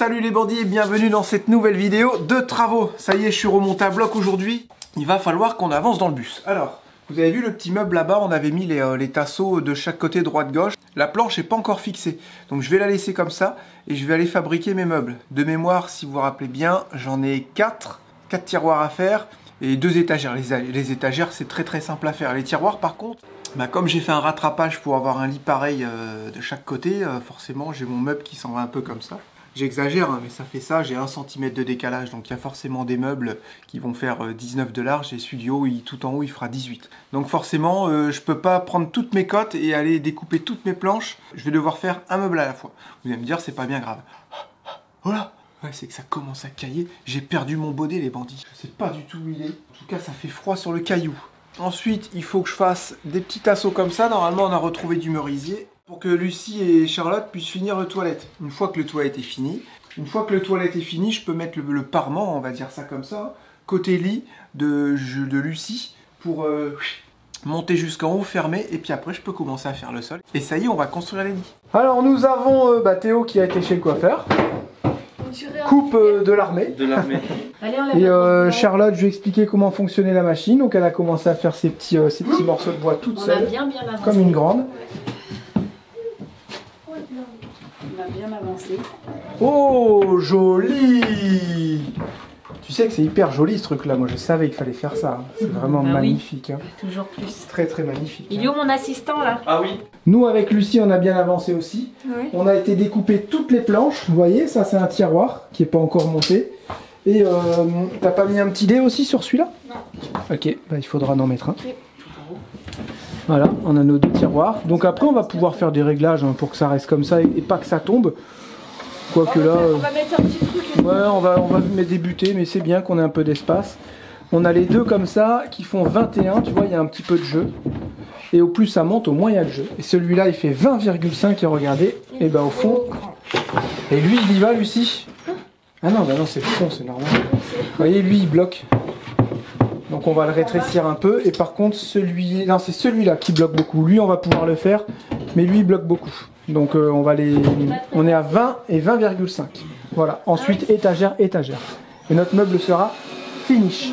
Salut les bandits et bienvenue dans cette nouvelle vidéo de travaux. Ça y est, je suis remonté à bloc aujourd'hui. Il va falloir qu'on avance dans le bus. Alors, vous avez vu le petit meuble là-bas, on avait mis les tasseaux de chaque côté, droite-gauche. La planche n'est pas encore fixée, donc je vais la laisser comme ça et je vais aller fabriquer mes meubles. De mémoire, si vous vous rappelez bien, j'en ai 4 tiroirs à faire et 2 étagères. Les étagères, c'est très simple à faire. Les tiroirs, par contre, comme j'ai fait un rattrapage pour avoir un lit pareil de chaque côté, forcément, j'ai mon meuble qui s'en va un peu comme ça. J'exagère, hein, mais ça fait ça, j'ai 1 cm de décalage, donc il y a forcément des meubles qui vont faire 19 de large, et celui du haut, tout en haut, il fera 18. Donc forcément, je peux pas prendre toutes mes cotes et aller découper toutes mes planches, je vais devoir faire un meuble à la fois. Vous allez me dire, c'est pas bien grave. Voilà, ouais, c'est que ça commence à cailler, j'ai perdu mon bonnet les bandits. Je sais pas du tout où il est, en tout cas ça fait froid sur le caillou. Ensuite, il faut que je fasse des petits tasseaux comme ça, normalement on a retrouvé du merisier. Pour que Lucie et Charlotte puissent finir le toilette. Une fois que le toilette est fini, je peux mettre le parement, on va dire ça comme ça, côté lit de Lucie pour monter jusqu'en haut, fermer, et puis après je peux commencer à faire le sol. Et ça y est, on va construire les lits. Alors nous avons Théo qui a été chez le coiffeur. Coupe de l'armée. Et Charlotte, je lui ai expliqué comment fonctionnait la machine. Donc elle a commencé à faire ses petits morceaux de bois toute seule, comme une grande. On a bien avancé. Oh, joli! Tu sais que c'est hyper joli ce truc là, moi je savais qu'il fallait faire ça. C'est vraiment magnifique. Oui. Hein. Toujours plus. Très magnifique. Il est où mon assistant là? Ah oui. Nous avec Lucie on a bien avancé aussi. Oui. On a été découper toutes les planches, vous voyez, ça c'est un tiroir qui n'est pas encore monté. Et t'as pas mis un petit dé aussi sur celui-là? Non. Ok, bah, il faudra en mettre un. Okay. Voilà, on a nos 2 tiroirs. Donc après on va pouvoir faire des réglages hein, pour que ça reste comme ça et pas que ça tombe. Quoique là... On va mettre un petit truc. Ouais, on va débuter, mais c'est bien qu'on ait un peu d'espace. On a les 2 comme ça qui font 21, tu vois, il y a un petit peu de jeu. Et au plus ça monte, au moins il y a le jeu. Et celui-là il fait 20,5 et regardez, et bah au fond... Et lui il y va, Lucie? Ah non, bah non c'est le fond, c'est normal. Vous voyez, lui il bloque. Donc on va le rétrécir un peu, et par contre celui... Non, c'est celui-là qui bloque beaucoup. Lui on va pouvoir le faire, mais lui il bloque beaucoup. Donc on est à 20 et 20,5. Voilà, ensuite étagère. Et notre meuble sera finish.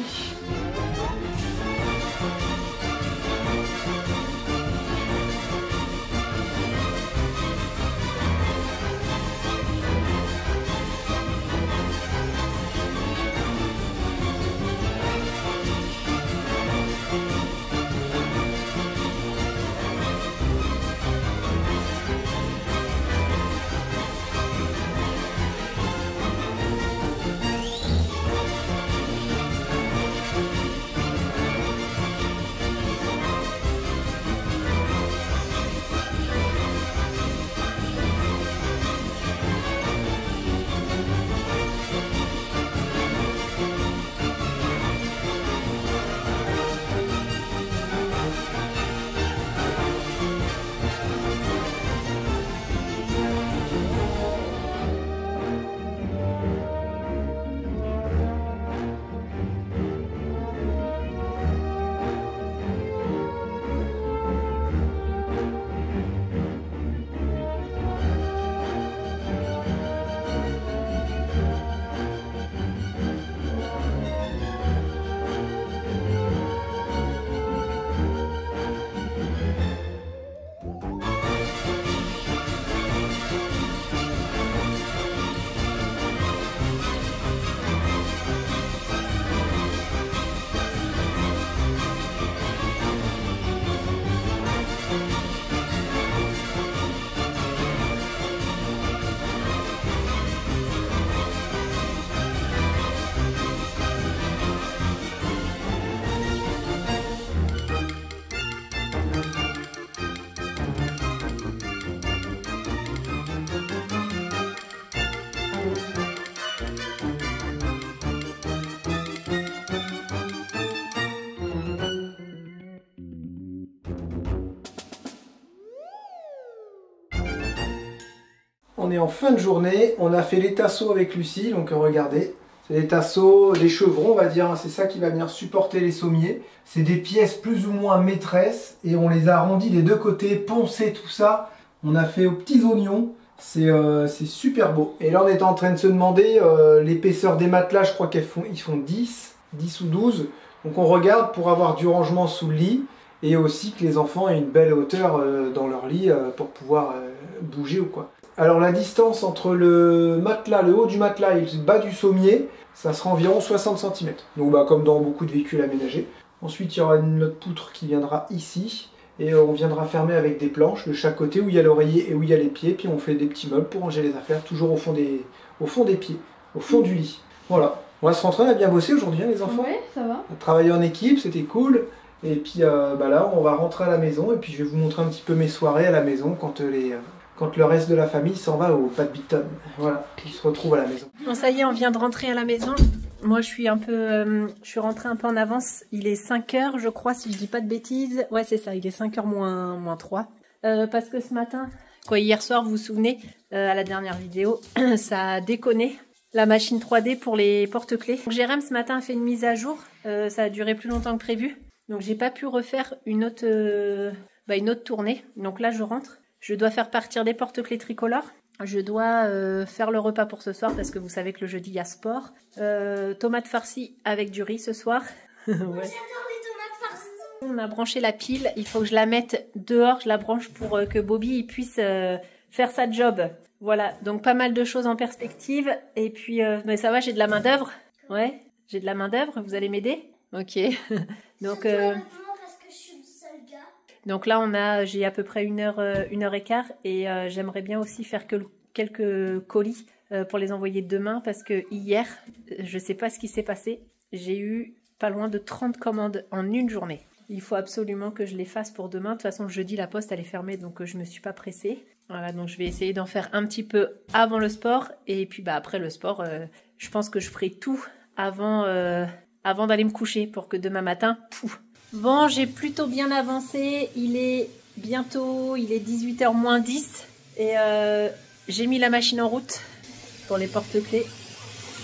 On est en fin de journée, on a fait les tasseaux avec Lucie, donc regardez, c'est des tasseaux, des chevrons on va dire, c'est ça qui va venir supporter les sommiers. C'est des pièces plus ou moins maîtresses et on les a arrondies des 2 côtés, poncé tout ça. On a fait aux petits oignons, C'est super beau. Et là on est en train de se demander l'épaisseur des matelas, je crois ils font 10 ou 12. Donc on regarde pour avoir du rangement sous le lit et aussi que les enfants aient une belle hauteur dans leur lit pour pouvoir bouger ou quoi. Alors la distance entre le matelas, le haut du matelas et le bas du sommier, ça sera environ 60 cm. Donc comme dans beaucoup de véhicules aménagés. Ensuite il y aura une autre poutre qui viendra ici. Et on viendra fermer avec des planches de chaque côté où il y a l'oreiller et où il y a les pieds. Puis on fait des petits meubles pour ranger les affaires, toujours au fond des pieds, au fond du lit. Voilà. On va se rentrer, on a bien bossé aujourd'hui, hein, les enfants. Ouais, ça va. On a travaillé en équipe, c'était cool. Et puis là, on va rentrer à la maison. Et puis je vais vous montrer un petit peu mes soirées à la maison quand le reste de la famille s'en va au badminton. Voilà, ils se retrouvent à la maison. Bon, ça y est, on vient de rentrer à la maison. Moi, je suis rentrée un peu en avance. Il est 5h, je crois, si je dis pas de bêtises. Ouais, c'est ça, il est 5h moins 3. Parce que ce matin, hier soir, vous vous souvenez, à la dernière vidéo, ça a déconné. La machine 3D pour les porte-clés. Jérém, ce matin, a fait une mise à jour. Ça a duré plus longtemps que prévu. Donc, j'ai pas pu refaire une autre tournée. Donc là, je rentre. Je dois faire partir des porte-clés tricolores. Je dois faire le repas pour ce soir parce que vous savez que le jeudi, il y a sport. Tomates farcies avec du riz ce soir. Ouais. J'adore les tomates farcies. On a branché la pile. Il faut que je la mette dehors. Je la branche pour que Bobby puisse faire sa job. Voilà, donc pas mal de choses en perspective. Et puis, mais ça va, j'ai de la main d'œuvre. Ouais, j'ai de la main d'œuvre. Vous allez m'aider? Ok. Donc, parce que je suis le seul gars. Donc là, j'ai à peu près une heure et quart. Et j'aimerais bien aussi faire quelques colis pour les envoyer demain. Parce que hier, je sais pas ce qui s'est passé. J'ai eu pas loin de 30 commandes en une journée. Il faut absolument que je les fasse pour demain. De toute façon, le jeudi, la poste, elle est fermée. Donc, je me suis pas pressée. Voilà, donc je vais essayer d'en faire un petit peu avant le sport. Et puis après le sport, je pense que je ferai tout avant d'aller me coucher pour que demain matin, pouf. Bon, j'ai plutôt bien avancé. Il est 18h moins 10. Et j'ai mis la machine en route pour les porte-clés.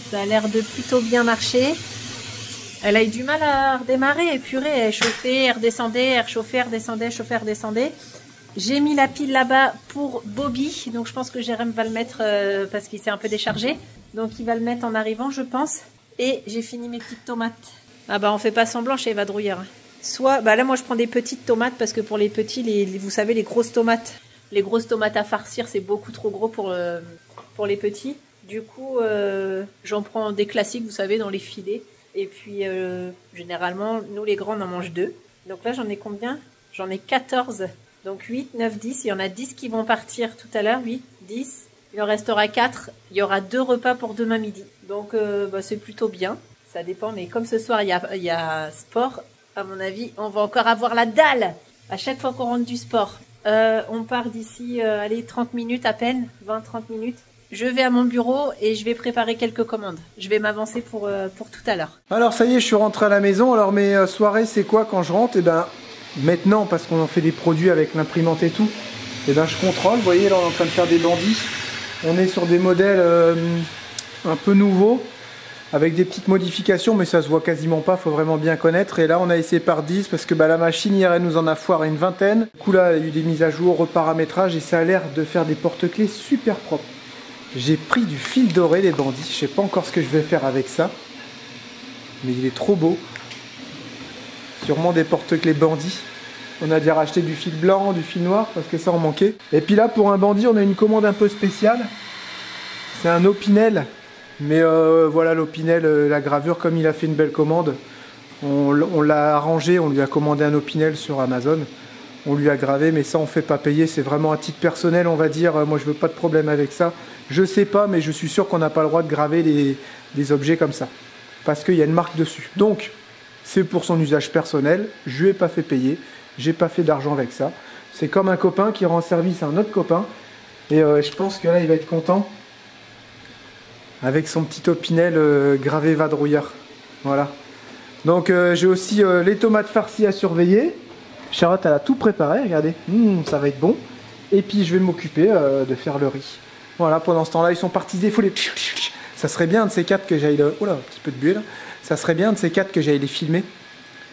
Ça a l'air de plutôt bien marcher. Elle a eu du mal à redémarrer. Et purée, elle chauffait, elle redescendait, elle chauffait, elle redescendait, chauffait, elle redescendait. J'ai mis la pile là-bas pour Bobby, donc je pense que Jérém va le mettre parce qu'il s'est un peu déchargé. Donc il va le mettre en arrivant, je pense. Et j'ai fini mes petites tomates. Ah bah on fait pas semblant chez Eva Drouillère. Soit, bah là moi je prends des petites tomates parce que pour les petits, vous savez les grosses tomates à farcir c'est beaucoup trop gros pour les petits. Du coup j'en prends des classiques, vous savez, dans les filets. Et puis généralement, nous les grands on en mange 2. Donc là j'en ai combien? J'en ai 14. Donc 8, 9, 10, il y en a 10 qui vont partir tout à l'heure, 8, 10, il en restera 4, il y aura 2 repas pour demain midi. Donc c'est plutôt bien, ça dépend, mais comme ce soir il y a sport, à mon avis, on va encore avoir la dalle à chaque fois qu'on rentre du sport. On part d'ici, 30 minutes à peine, 20-30 minutes. Je vais à mon bureau et je vais préparer quelques commandes. Je vais m'avancer pour tout à l'heure. Alors ça y est, je suis rentré à la maison. Alors mes soirées, c'est quoi quand je rentre? Maintenant, parce qu'on en fait des produits avec l'imprimante et tout, je contrôle. Vous voyez, là, on est en train de faire des bandits. On est sur des modèles un peu nouveaux, avec des petites modifications, mais ça se voit quasiment pas, faut vraiment bien connaître. Et là, on a essayé par 10, parce que la machine, hier, elle nous en a foiré une vingtaine. Du coup, là, il y a eu des mises à jour, reparamétrage, et ça a l'air de faire des porte-clés super propres. J'ai pris du fil doré, les bandits. Je sais pas encore ce que je vais faire avec ça, mais il est trop beau. Sûrement des porte-clés bandits. On a dû racheter du fil blanc, du fil noir, parce que ça en manquait. Et puis là, pour un bandit, on a une commande un peu spéciale. C'est un Opinel. Mais voilà, l'Opinel, la gravure, comme il a fait une belle commande, on l'a arrangé, on lui a commandé un Opinel sur Amazon. On lui a gravé, mais ça, on ne fait pas payer. C'est vraiment à titre personnel, on va dire. Moi, je veux pas de problème avec ça. Je sais pas, mais je suis sûr qu'on n'a pas le droit de graver des objets comme ça. Parce qu'il y a une marque dessus. Donc, c'est pour son usage personnel, je lui ai pas fait payer, j'ai pas fait d'argent avec ça. C'est comme un copain qui rend service à un autre copain. Et je pense que là, il va être content. Avec son petit Opinel gravé vadrouilleur. Voilà. Donc j'ai aussi les tomates farcies à surveiller. Charlotte, elle a tout préparé, regardez. Ça va être bon. Et puis je vais m'occuper de faire le riz. Voilà, pendant ce temps-là, ils sont partis défouler. Ça serait bien de ces quatre que j'aille... Oh là, un petit peu de bulle. Ça serait bien de ces quatre que j'aille les filmer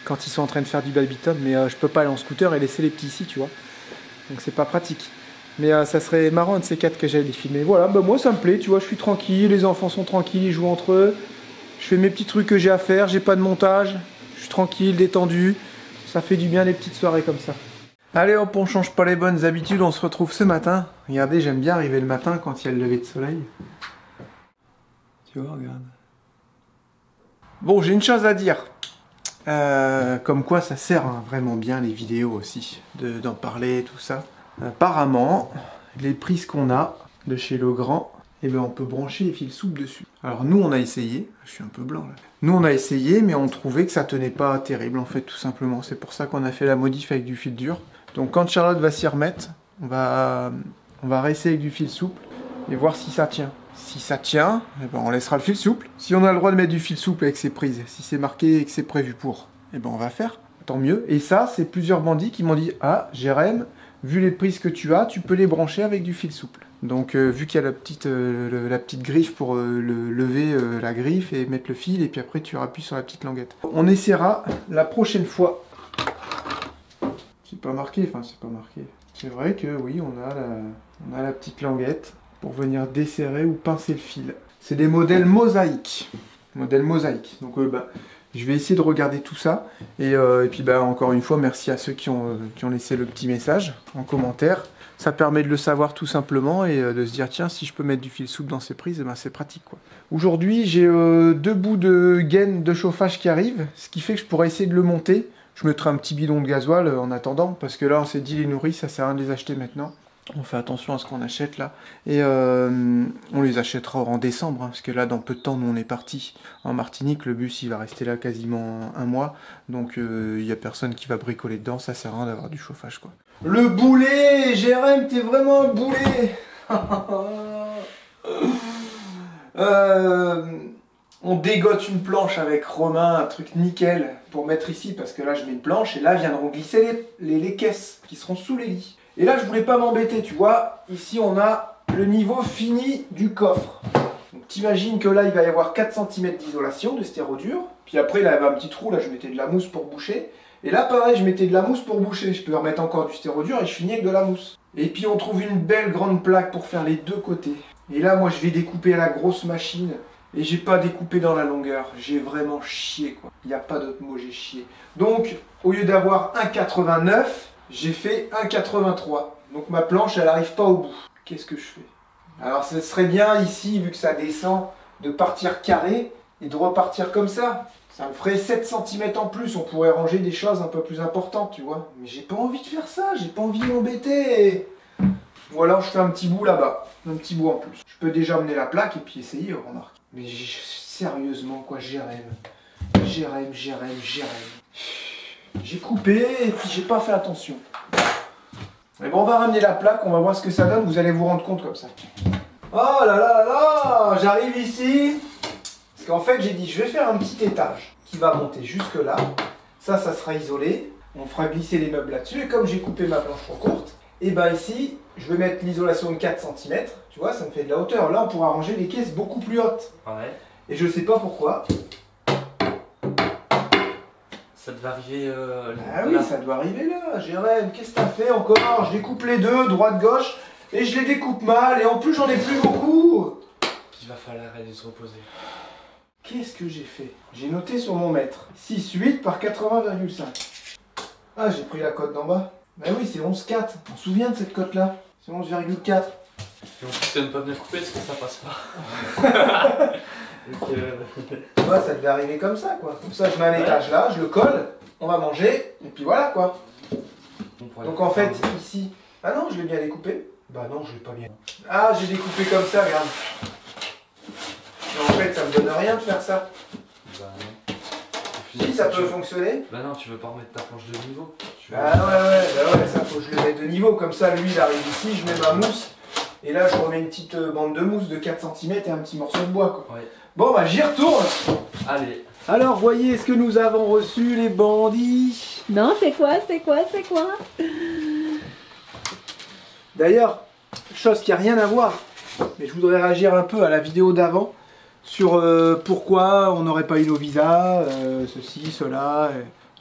quand ils sont en train de faire du badminton, mais je peux pas aller en scooter et laisser les petits ici, tu vois. Donc c'est pas pratique. Mais ça serait marrant de ces quatre que j'allais les filmer. Voilà, bah moi ça me plaît, tu vois, je suis tranquille, les enfants sont tranquilles, ils jouent entre eux. Je fais mes petits trucs que j'ai à faire, j'ai pas de montage. Je suis tranquille, détendu. Ça fait du bien les petites soirées comme ça. Allez hop, on change pas les bonnes habitudes, on se retrouve ce matin. Regardez, j'aime bien arriver le matin quand il y a le lever de soleil. Tu vois, regarde. Bon, j'ai une chose à dire. Comme quoi ça sert hein, vraiment bien les vidéos aussi, d'en parler, tout ça. Apparemment, les prises qu'on a de chez Legrand, eh ben, on peut brancher les fils souples dessus. Alors nous on a essayé, je suis un peu blanc là. Nous on a essayé mais on trouvait que ça tenait pas terrible en fait tout simplement. C'est pour ça qu'on a fait la modif avec du fil dur. Donc quand Charlotte va s'y remettre, on va réessayer avec du fil souple et voir si ça tient. Si ça tient, eh ben, on laissera le fil souple. Si on a le droit de mettre du fil souple avec ses prises, si c'est marqué et que c'est prévu pour, eh ben, on va faire, tant mieux. Et ça, c'est plusieurs bandits qui m'ont dit « Ah, Jérém, vu les prises que tu as, tu peux les brancher avec du fil souple. » Donc vu qu'il y a la petite griffe pour lever la griffe et mettre le fil, et puis après tu appuies sur la petite languette. On essaiera la prochaine fois. C'est pas marqué, enfin c'est pas marqué. C'est vrai que oui, on a la petite languette pour venir desserrer ou pincer le fil. C'est des modèles mosaïques. Modèle mosaïque. Donc je vais essayer de regarder tout ça. Et puis encore une fois, merci à ceux qui ont laissé le petit message en commentaire. Ça permet de le savoir tout simplement et de se dire tiens, si je peux mettre du fil souple dans ces prises, c'est pratique quoi. Aujourd'hui, j'ai 2 bouts de gaine de chauffage qui arrivent, ce qui fait que je pourrais essayer de le monter. Je mettrai un petit bidon de gasoil en attendant, parce que là on s'est dit les nourris, ça sert à rien de les acheter maintenant. On fait attention à ce qu'on achète là. Et on les achètera en décembre, hein, parce que là dans peu de temps nous on est parti en Martinique. Le bus il va rester là quasiment 1 mois. Donc il n'y a personne qui va bricoler dedans, ça sert à rien d'avoir du chauffage quoi. Le boulet, Jérém, t'es vraiment un boulet. On dégote une planche avec Romain, un truc nickel pour mettre ici, parce que là je mets une planche et là viendront glisser les caisses qui seront sous les lits. Et là je voulais pas m'embêter, tu vois, ici on a le niveau fini du coffre. Donc t'imagines que là il va y avoir 4 cm d'isolation de stérodure, puis après là il y avait un petit trou, là je mettais de la mousse pour boucher, et là pareil je mettais de la mousse pour boucher, je peux remettre encore du stérodure et je finis avec de la mousse. Et puis on trouve une belle grande plaque pour faire les 2 côtés. Et là moi je vais découper à la grosse machine. Et j'ai pas découpé dans la longueur, j'ai vraiment chié quoi. Il n'y a pas d'autre mot, j'ai chié. Donc, au lieu d'avoir 1,89, j'ai fait 1,83. Donc ma planche, elle n'arrive pas au bout. Qu'est-ce que je fais? Alors, ce serait bien ici, vu que ça descend, de partir carré et de repartir comme ça. Ça me ferait 7 cm en plus, on pourrait ranger des choses un peu plus importantes, tu vois. Mais j'ai pas envie de faire ça, j'ai pas envie de m'embêter. Ou alors je fais un petit bout là-bas, un petit bout en plus. Je peux déjà amener la plaque et puis essayer, remarque. Mais sérieusement quoi, Jérém. J'ai coupé et puis j'ai pas fait attention. Mais bon, on va ramener la plaque, on va voir ce que ça donne, vous allez vous rendre compte comme ça. Oh là là là là, j'arrive ici. Parce qu'en fait j'ai dit je vais faire un petit étage qui va monter jusque là. Ça sera isolé. On fera glisser les meubles là-dessus. Et comme j'ai coupé ma planche trop courte, et ben ici, je vais mettre l'isolation de 4 cm, tu vois, ça me fait de la hauteur. Là, on pourra ranger les caisses beaucoup plus hautes. Ouais. Et je sais pas pourquoi. Ça devait arriver Ah oui, ça doit arriver là. Jérém, qu'est-ce que t'as fait encore? Je découpe les deux, droite-gauche, et je les découpe mal, et en plus, j'en ai plus beaucoup. Il va falloir aller se reposer. Qu'est-ce que j'ai fait? J'ai noté sur mon mètre. 6,8 par 80,5. Ah, j'ai pris la cote d'en bas. Bah oui, c'est 11,4. On se souvient de cette cote-là? C'est 11,4. Et en plus, c'est ne pas bien couper parce que ça passe pas. Donc, ouais, ça devait arriver comme ça, quoi. Comme ça, je mets un étage là, je le colle, on va manger, et puis voilà, quoi. Donc en fait, ici... Ah non, je l'ai bien découpé. Bah non, je l'ai pas bien. Ah, j'ai découpé comme ça, regarde. Mais en fait, ça me donne rien de faire ça. Bah non. Si, ça peut fonctionner. Bah non, tu veux pas remettre ta planche de niveau. Ah ouais, ça faut que je le mette de niveau. Comme ça, lui, il arrive ici, je mets ma mousse. Et là, je remets une petite bande de mousse de 4 cm et un petit morceau de bois, quoi. Ouais. Bon, bah j'y retourne. Allez. Alors, voyez ce que nous avons reçu, les bandits. Non, c'est quoi? D'ailleurs, chose qui a rien à voir, mais je voudrais réagir un peu à la vidéo d'avant sur pourquoi on n'aurait pas eu nos visas, ceci, cela.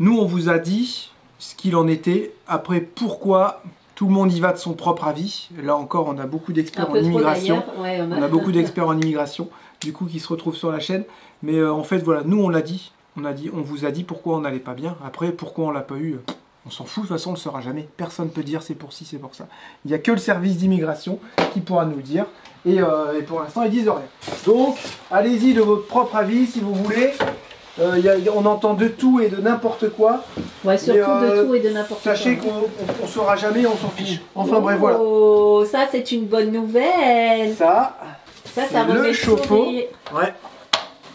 Nous, on vous a dit ce qu'il en était. Après, pourquoi Tout le monde y va de son propre avis. Là encore, on a beaucoup d'experts en peu trop, immigration. d'ailleurs. Ouais, On a beaucoup d'experts en immigration, du coup, qui se retrouvent sur la chaîne. Mais en fait, voilà, nous, on l'a dit. On vous a dit pourquoi on n'allait pas bien. Après, pourquoi on l'a pas eu, on s'en fout. De toute façon, on ne le saura jamais. Personne ne peut dire c'est pour ci, c'est pour ça. Il n'y a que le service d'immigration qui pourra nous le dire. Et pour l'instant, ils disent rien. Donc, allez-y de votre propre avis, si vous voulez. On entend de tout et de n'importe quoi. Ouais, surtout de tout et de n'importe quoi. Sachez qu'on ne saura jamais, on s'en fiche. Enfin bref, voilà. Oh, ça c'est une bonne nouvelle. Ça remet le chauffe-eau. sourire. Ouais.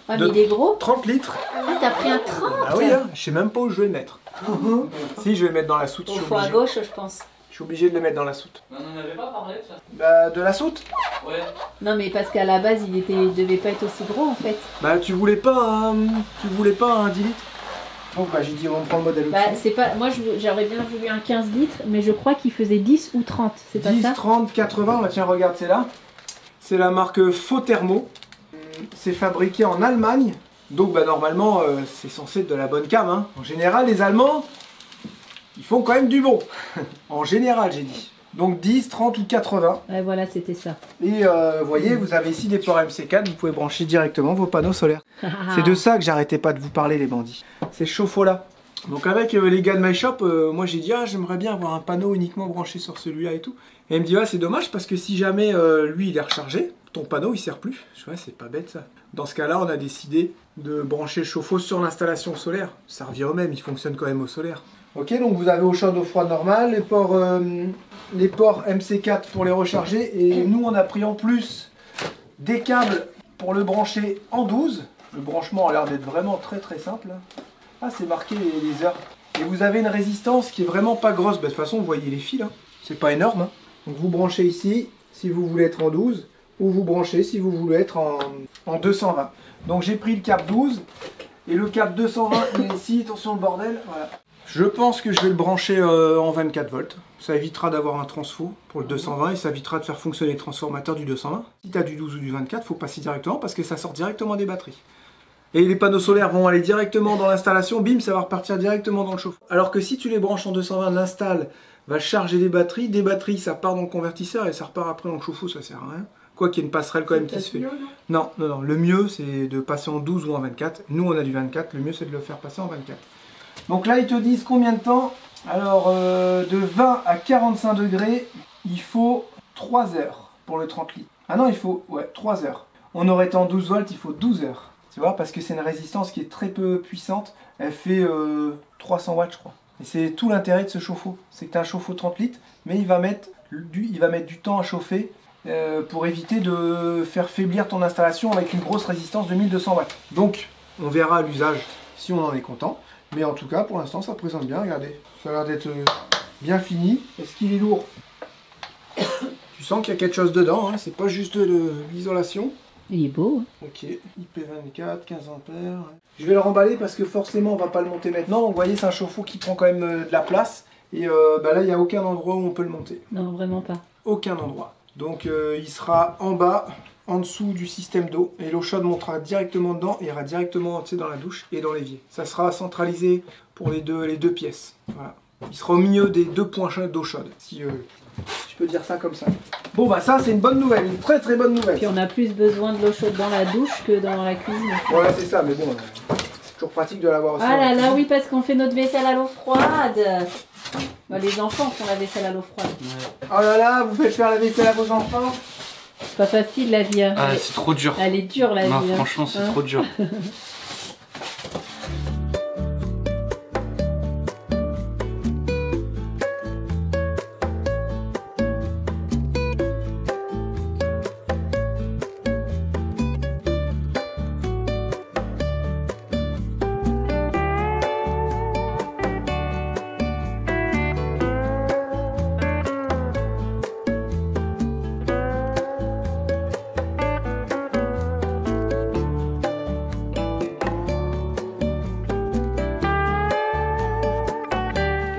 Ouais, mais il est gros. 30 litres. Ah, t'as pris un 30. Ah oui, hein, je sais même pas où je vais le mettre. Si, je vais le mettre dans la soute. Au Je suis fond à obligé. gauche, je pense. Je suis obligé de le mettre dans la soute. On n'en avait pas parlé de ça. Bah, de la soute? Ouais. Non, mais parce qu'à la base, il devait pas être aussi gros en fait. Bah, tu voulais pas un 10 litres? Donc, bah, j'ai dit, on prend le modèle Bah, au-dessus. c'est pas. Moi, j'aurais bien voulu un 15 litres, mais je crois qu'il faisait 10 ou 30. C'est pas 10, ça? 30, 80. Bah, tiens, regarde, c'est là. C'est la marque Faux-Thermo. C'est fabriqué en Allemagne. Donc, bah, normalement, c'est censé être de la bonne cam. Hein. En général, les Allemands, ils font quand même du bon. En général, j'ai dit. Donc 10, 30 ou 80. Ouais, voilà, c'était ça. Et vous voyez, vous avez ici des ports MC4, vous pouvez brancher directement vos panneaux solaires. C'est de ça que j'arrêtais pas de vous parler, les bandits. Ces chauffe-eau-là. Donc avec les gars de My Shop, moi j'ai dit, ah, j'aimerais bien avoir un panneau uniquement branché sur celui-là et tout. Et il me dit, ah, c'est dommage parce que si jamais lui il est rechargé, ton panneau il sert plus. Je vois, c'est pas bête ça. Dans ce cas-là, on a décidé de brancher le chauffe-eau sur l'installation solaire. Ça revient au même, il fonctionne quand même au solaire. Ok, donc vous avez eau chaude, eau froide normale, les ports MC4 pour les recharger. Et nous, on a pris en plus des câbles pour le brancher en 12. Le branchement a l'air d'être vraiment très très simple. Ah, c'est marqué les heures. Et vous avez une résistance qui est vraiment pas grosse. Bah, de toute façon, vous voyez les fils, hein. C'est pas énorme. Hein. Donc vous branchez ici si vous voulez être en 12. Ou vous branchez si vous voulez être en 220. Donc j'ai pris le câble 12. Et le câble 220, il est ici. Attention le bordel. Voilà. Je pense que je vais le brancher en 24 volts. Ça évitera d'avoir un transfo pour le 220 et ça évitera de faire fonctionner le transformateur du 220. Si tu as du 12 ou du 24, il faut passer directement parce que ça sort directement des batteries. Et les panneaux solaires vont aller directement dans l'installation, bim, ça va repartir directement dans le chauffe. Alors que si tu les branches en 220, l'install va charger des batteries, ça part dans le convertisseur et ça repart après dans le chauffe-eau, ça sert à rien. Quoi qu'il y ait une passerelle quand même qui se fait. Non, le mieux c'est de passer en 12 ou en 24. Nous on a du 24, le mieux c'est de le faire passer en 24. Donc là, ils te disent combien de temps. Alors, de 20 à 45 degrés, il faut 3 heures pour le 30 litres. Ah non, il faut 3 heures. On aurait été en 12 volts, il faut 12 heures. Tu vois, parce que c'est une résistance qui est très peu puissante. Elle fait 300 watts, je crois. Et c'est tout l'intérêt de ce chauffe-eau. C'est que tu as un chauffe-eau 30 litres, mais il va mettre du temps à chauffer pour éviter de faire faiblir ton installation avec une grosse résistance de 1200 watts. Donc, on verra à l'usage si on en est content. Mais en tout cas, pour l'instant, ça présente bien, regardez. Ça a l'air d'être bien fini. Est-ce qu'il est lourd? Tu sens qu'il y a quelque chose dedans, hein. C'est pas juste de l'isolation. Il est beau. Ok, IP24, 15 ampères. Je vais le remballer parce que forcément, on va pas le monter maintenant. Donc, vous voyez, c'est un chauffe-eau qui prend quand même de la place. Et là, il n'y a aucun endroit où on peut le monter. Non, vraiment pas. Aucun endroit. Donc, il sera en bas, en dessous du système d'eau, et l'eau chaude montera directement dedans et ira directement dans la douche et dans l'évier. Ça sera centralisé pour les deux pièces. Voilà. Il sera au milieu des 2 points d'eau chaude, si je peux dire ça comme ça. Bon bah ça c'est une bonne nouvelle, une très très bonne nouvelle. Puis on a plus besoin de l'eau chaude dans la douche que dans la cuisine. Voilà c'est ça, mais bon, c'est toujours pratique de l'avoir aussi. Ah là là, oui, parce qu'on fait notre vaisselle à l'eau froide. Bah, les enfants font la vaisselle à l'eau froide. Ouais. Oh là là, vous faites faire la vaisselle à vos enfants? C'est pas facile la vie. Hein. Ah, c'est trop dur. Elle est dure la Non, vie. franchement, c'est trop dur.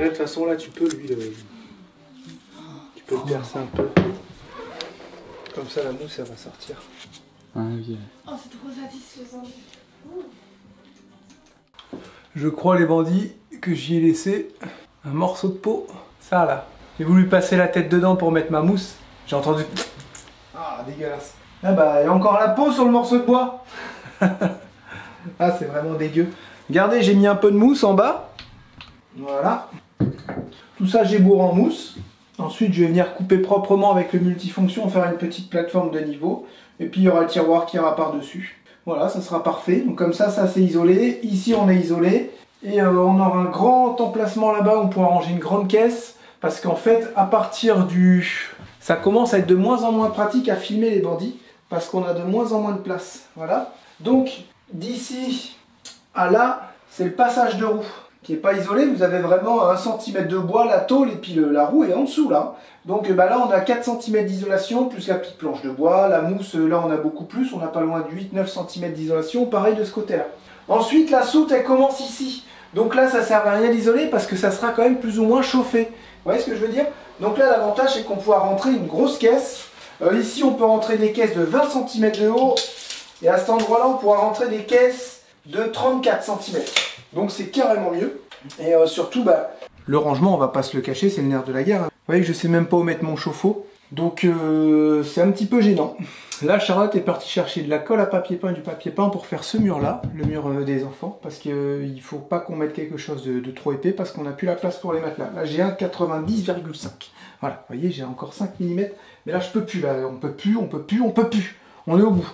De toute façon là tu peux lui tu peux le percer un peu. Comme ça la mousse elle va sortir. Ah, oui. Oh, c'est trop satisfaisant. Je crois les bandits que j'y ai laissé un morceau de peau. Ça là. J'ai voulu passer la tête dedans pour mettre ma mousse. J'ai entendu... Ah, dégueulasse. Ah bah, il y a encore la peau sur le morceau de bois. Ah, c'est vraiment dégueu. Regardez, j'ai mis un peu de mousse en bas. Voilà. Tout ça, j'ai bourré en mousse. Ensuite, je vais venir couper proprement avec le multifonction, faire une petite plateforme de niveau. Et puis, il y aura le tiroir qui ira par-dessus. Voilà, ça sera parfait. Donc comme ça c'est isolé. Ici, on est isolé. Et on aura un grand emplacement là-bas. On pourra ranger une grande caisse. Parce qu'en fait, à partir du... Ça commence à être de moins en moins pratique à filmer les bandits. Parce qu'on a de moins en moins de place. Voilà. Donc, d'ici à là, c'est le passage de roue. Qui n'est pas isolé, vous avez vraiment 1 cm de bois, la tôle et puis la roue est en dessous là. Donc bah là on a 4 cm d'isolation, plus la petite planche de bois, la mousse, là on a beaucoup plus, on n'a pas loin de 8-9 cm d'isolation, pareil de ce côté-là. Ensuite la soute elle commence ici. Donc là ça ne sert à rien d'isoler parce que ça sera quand même plus ou moins chauffé. Vous voyez ce que je veux dire? Donc là l'avantage c'est qu'on pourra rentrer une grosse caisse. Ici on peut rentrer des caisses de 20 cm de haut. Et à cet endroit-là on pourra rentrer des caisses de 34 cm. Donc c'est carrément mieux. Et surtout, bah, le rangement, on va pas se le cacher, c'est le nerf de la guerre. Vous voyez que je sais même pas où mettre mon chauffe-eau. Donc c'est un petit peu gênant. Là, Charlotte est partie chercher de la colle à papier peint et du papier peint pour faire ce mur-là, le mur des enfants. Parce qu'il faut pas qu'on mette quelque chose de trop épais parce qu'on n'a plus la place pour les mettre là. Là, j'ai un 90,5. Voilà, vous voyez, j'ai encore 5 mm. Mais là, je peux plus. Là, on peut plus. On est au bout.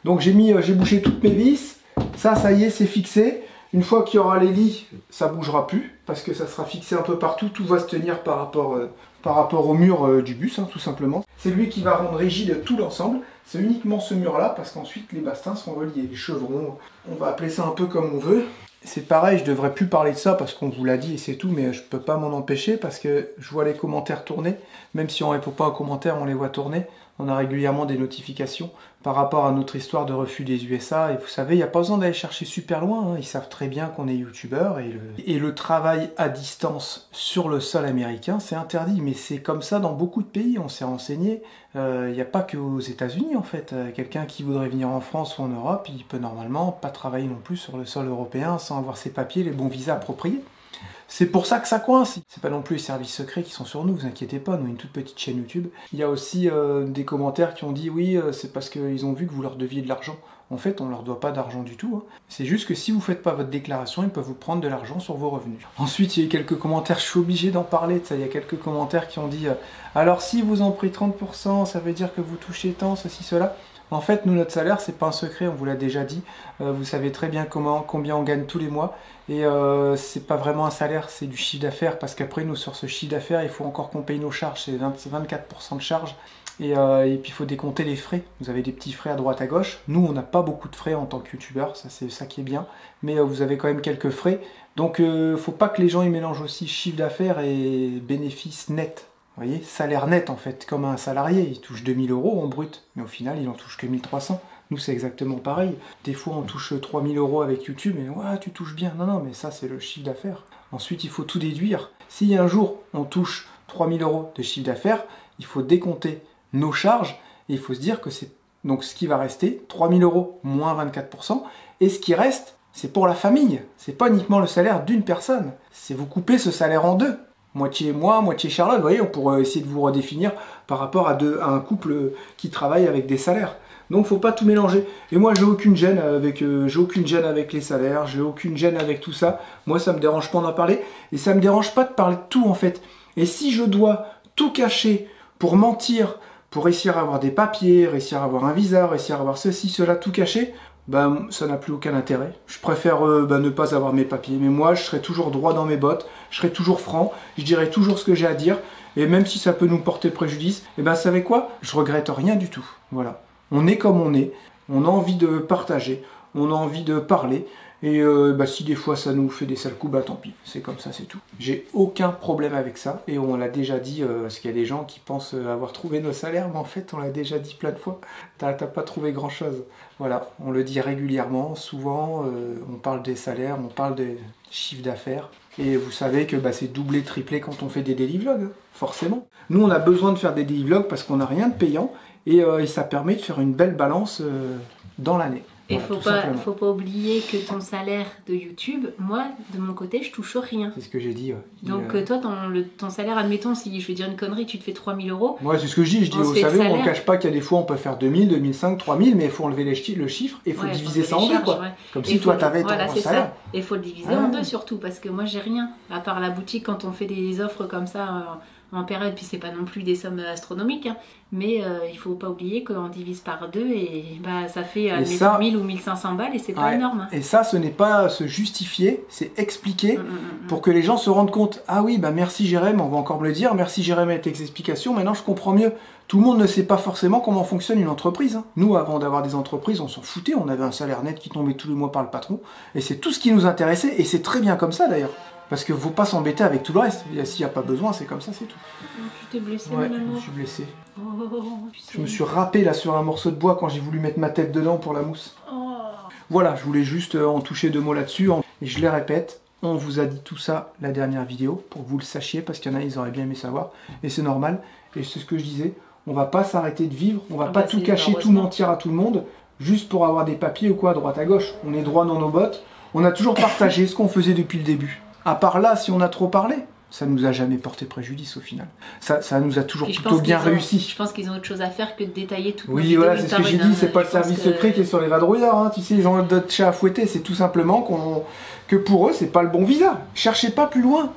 Donc j'ai bouché toutes mes vis. Ça y est, c'est fixé. Une fois qu'il y aura les lits, ça bougera plus, parce que ça sera fixé un peu partout, tout va se tenir par rapport au mur du bus, hein, tout simplement. C'est lui qui va rendre rigide tout l'ensemble, c'est uniquement ce mur-là, parce qu'ensuite les bastins seront reliés, les chevrons, on va appeler ça un peu comme on veut. C'est pareil, je devrais plus parler de ça, parce qu'on vous l'a dit et c'est tout, mais je peux pas m'en empêcher, parce que je vois les commentaires tourner, même si on répond pas aux commentaires, on les voit tourner. On a régulièrement des notifications par rapport à notre histoire de refus des USA. Et vous savez, il n'y a pas besoin d'aller chercher super loin. Hein. Ils savent très bien qu'on est youtubeur. Et le travail à distance sur le sol américain, c'est interdit. Mais c'est comme ça dans beaucoup de pays. On s'est renseigné. Il n'y a pas qu'aux États-Unis en fait. Quelqu'un qui voudrait venir en France ou en Europe, il peut normalement pas travailler non plus sur le sol européen sans avoir ses papiers, les bons visas appropriés. C'est pour ça que ça coince. C'est pas non plus les services secrets qui sont sur nous, vous inquiétez pas, nous une toute petite chaîne YouTube. Il y a aussi des commentaires qui ont dit oui, c'est parce qu'ils ont vu que vous leur deviez de l'argent. En fait, on leur doit pas d'argent du tout. Hein. C'est juste que si vous faites pas votre déclaration, ils peuvent vous prendre de l'argent sur vos revenus. Ensuite, il y a eu quelques commentaires, je suis obligé d'en parler de ça. Il y a quelques commentaires qui ont dit alors si vous en prenez 30%, ça veut dire que vous touchez tant, ceci, cela. En fait, nous, notre salaire, c'est pas un secret, on vous l'a déjà dit. Vous savez très bien combien on gagne tous les mois. Et c'est pas vraiment un salaire, c'est du chiffre d'affaires. Parce qu'après, nous, sur ce chiffre d'affaires, il faut encore qu'on paye nos charges. C'est 24% de charges. Et puis, il faut décompter les frais. Vous avez des petits frais à droite, à gauche. Nous, on n'a pas beaucoup de frais en tant que youtubeur. Ça, c'est ça qui est bien. Mais vous avez quand même quelques frais. Donc, faut pas que les gens ils mélangent aussi chiffre d'affaires et bénéfices nets. Vous voyez, salaire net en fait, comme un salarié, il touche 2000 € en brut, mais au final il en touche que 1300. Nous c'est exactement pareil. Des fois on touche 3000 € avec YouTube, et ouais, tu touches bien. Non, mais ça c'est le chiffre d'affaires. Ensuite il faut tout déduire. Si un jour on touche 3000 € de chiffre d'affaires, il faut décompter nos charges, et il faut se dire que c'est donc ce qui va rester, 3000 € moins 24%, et ce qui reste, c'est pour la famille. C'est pas uniquement le salaire d'une personne, c'est vous couper ce salaire en deux. Moitié moi, moitié Charlotte, vous voyez, on pourrait essayer de vous redéfinir par rapport à un couple qui travaille avec des salaires. Donc faut pas tout mélanger. Et moi j'ai aucune gêne avec les salaires, j'ai aucune gêne avec tout ça. Moi ça me dérange pas d'en parler et ça me dérange pas de parler de tout en fait. Et si je dois tout cacher pour mentir, pour réussir à avoir des papiers, réussir à avoir un visa, réussir à avoir ceci, cela, tout caché, ben ça n'a plus aucun intérêt. Je préfère ne pas avoir mes papiers. Mais moi je serai toujours droit dans mes bottes, je serai toujours franc, je dirai toujours ce que j'ai à dire. Et même si ça peut nous porter préjudice, et ben savez quoi? Je regrette rien du tout. Voilà. On est comme on a envie de partager, on a envie de parler. Et si des fois ça nous fait des sales coups, bah tant pis, c'est comme ça, c'est tout. J'ai aucun problème avec ça, et on l'a déjà dit, parce qu'il y a des gens qui pensent avoir trouvé nos salaires, mais en fait on l'a déjà dit plein de fois, t'as pas trouvé grand chose. Voilà, on le dit régulièrement, souvent, on parle des salaires, on parle des chiffres d'affaires, et vous savez que c'est doublé, triplé quand on fait des daily vlogs, forcément. Nous on a besoin de faire des daily vlogs parce qu'on n'a rien de payant, et ça permet de faire une belle balance dans l'année. Et Voilà, tout simplement. faut pas oublier que ton salaire de YouTube, moi, de mon côté, je touche rien. C'est ce que j'ai dit. Ouais. Donc toi, ton salaire, admettons, si je vais dire une connerie, tu te fais 3 000 €. Ouais, c'est ce que je dis. Je dis, On se vous fait savez, le on ne salaire. cache pas qu'il y a des fois, on peut faire 2000, 2005, 3000, mais il faut enlever le chiffre et il faut Ouais, diviser faut ça en les deux, charges, quoi. ouais. Comme Et si toi, faut- tu avais voilà, ton c'est salaire. ça. Et il faut le diviser Ah en ouais. deux surtout, parce que moi, j'ai rien. À part la boutique, quand on fait des offres comme ça en période, puis c'est pas non plus des sommes astronomiques, hein, mais il faut pas oublier qu'on divise par deux et bah, ça fait ça- 1000 ou 1500 balles et c'est pas Ouais. énorme. Hein. Et ça, ce n'est pas se justifier, c'est expliquer Mm. pour que les gens se rendent compte. Ah oui, bah merci Jérém, on va encore me le dire. Merci Jérém avec tes explications. Maintenant, je comprends mieux. Tout le monde ne sait pas forcément comment fonctionne une entreprise. Hein. Nous, avant d'avoir des entreprises, on s'en foutait. On avait un salaire net qui tombait tous les mois par le patron. Et c'est tout ce qui nous intéressait. Et c'est très bien comme ça, d'ailleurs. Parce qu'il ne faut pas s'embêter avec tout le reste. Et s'il n'y a pas besoin, c'est comme ça, c'est tout. Tu t'es blessé, Ouais, mon je me amour. suis blessé. Oh, Je me suis râpé là sur un morceau de bois quand j'ai voulu mettre ma tête dedans pour la mousse. Oh. Voilà, je voulais juste en toucher 2 mots là-dessus. Et je les répète, on vous a dit tout ça la dernière vidéo, pour que vous le sachiez, parce qu'il y en a, ils auraient bien aimé savoir. Et c'est normal. Et c'est ce que je disais, on va pas s'arrêter de vivre, on va Ah pas bah, tout c'est cacher, tout heureusement. mentir à tout le monde, juste pour avoir des papiers ou quoi, à droite à gauche. On est droit dans nos bottes. On a toujours partagé ce qu'on faisait depuis le début. À part là, si on a trop parlé, ça nous a jamais porté préjudice au final. Ça nous a toujours Puis je plutôt pense bien qu'ils ont- réussi. Je pense qu'ils ont autre chose à faire que de détailler toutes nos Oui, vidéos voilà, une c'est ce par que j'ai une, dit, hein. c'est pas le Je pense service que- secret qui est sur les vadrouillards, hein. Tu sais, ils ont d'autres chats à fouetter, c'est tout simplement que pour eux, c'est pas le bon visa. Cherchez pas plus loin.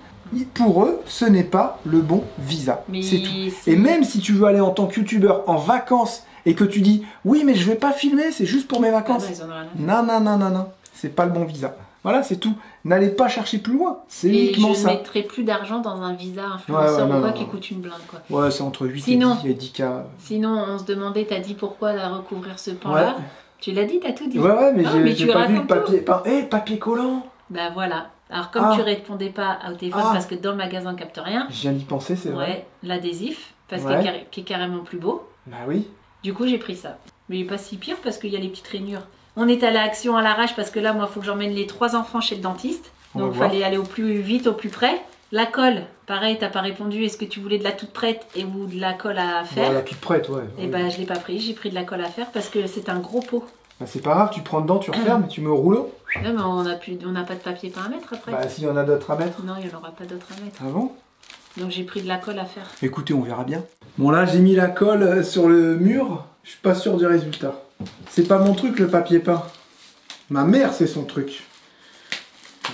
Pour eux, ce n'est pas le bon visa. Mais C'est tout. si- Et même si tu veux aller en tant que youtubeur en vacances et que tu dis, oui, mais je vais pas filmer, c'est juste pour mes Ah vacances. bah, ils en ont rien à faire. Non, non, non, non, non, c'est pas le bon visa. Voilà, c'est tout. N'allez pas chercher plus loin, c'est Et uniquement je ça. mettrai plus d'argent dans un visa influenceur Ouais, non, ou quoi non, qui non. coûte une blinde quoi. Ouais, c'est entre 8 Sinon- et 10K. Sinon, on se demandait, t'as dit pourquoi la recouvrir ce pan-là. Ouais. Tu l'as dit, t'as tout dit. Ouais, ouais, mais Ah, j'ai mais tu pas vu le racontes papier. Papier collant. Bah voilà. Alors comme Ah. tu répondais pas au téléphone Ah. parce que dans le magasin on capte rien, Je viens d'y penser, c'est vrai. ouais, l'adhésif, parce Ouais. qu'il est carrément plus beau. Bah oui. Du coup j'ai pris ça. Mais il est pas si pire parce qu'il y a les petites rainures. On est allé à Action à l'arrache parce que là moi il faut que j'emmène les 3 enfants chez le dentiste. On va Donc il voir. fallait aller au plus vite, au plus près. La colle, pareil, t'as pas répondu. Est-ce que tu voulais de la toute prête et ou de la colle à faire? Bon, la toute prête, ouais. Et ben je l'ai pas pris, j'ai pris de la colle à faire parce que c'est un gros pot. Bah, c'est pas grave, tu prends dedans, tu refermes et tu mets au rouleau. Ouais, mais on n'a pas de papier peint à mettre après. Bah s'il y en a d'autres à mettre. Non, il n'y en aura pas d'autres à mettre. Ah bon? Donc j'ai pris de la colle à faire. Écoutez, on verra bien. Bon là, j'ai mis la colle sur le mur. Je suis pas sûr du résultat. C'est pas mon truc le papier peint. Ma mère, c'est son truc.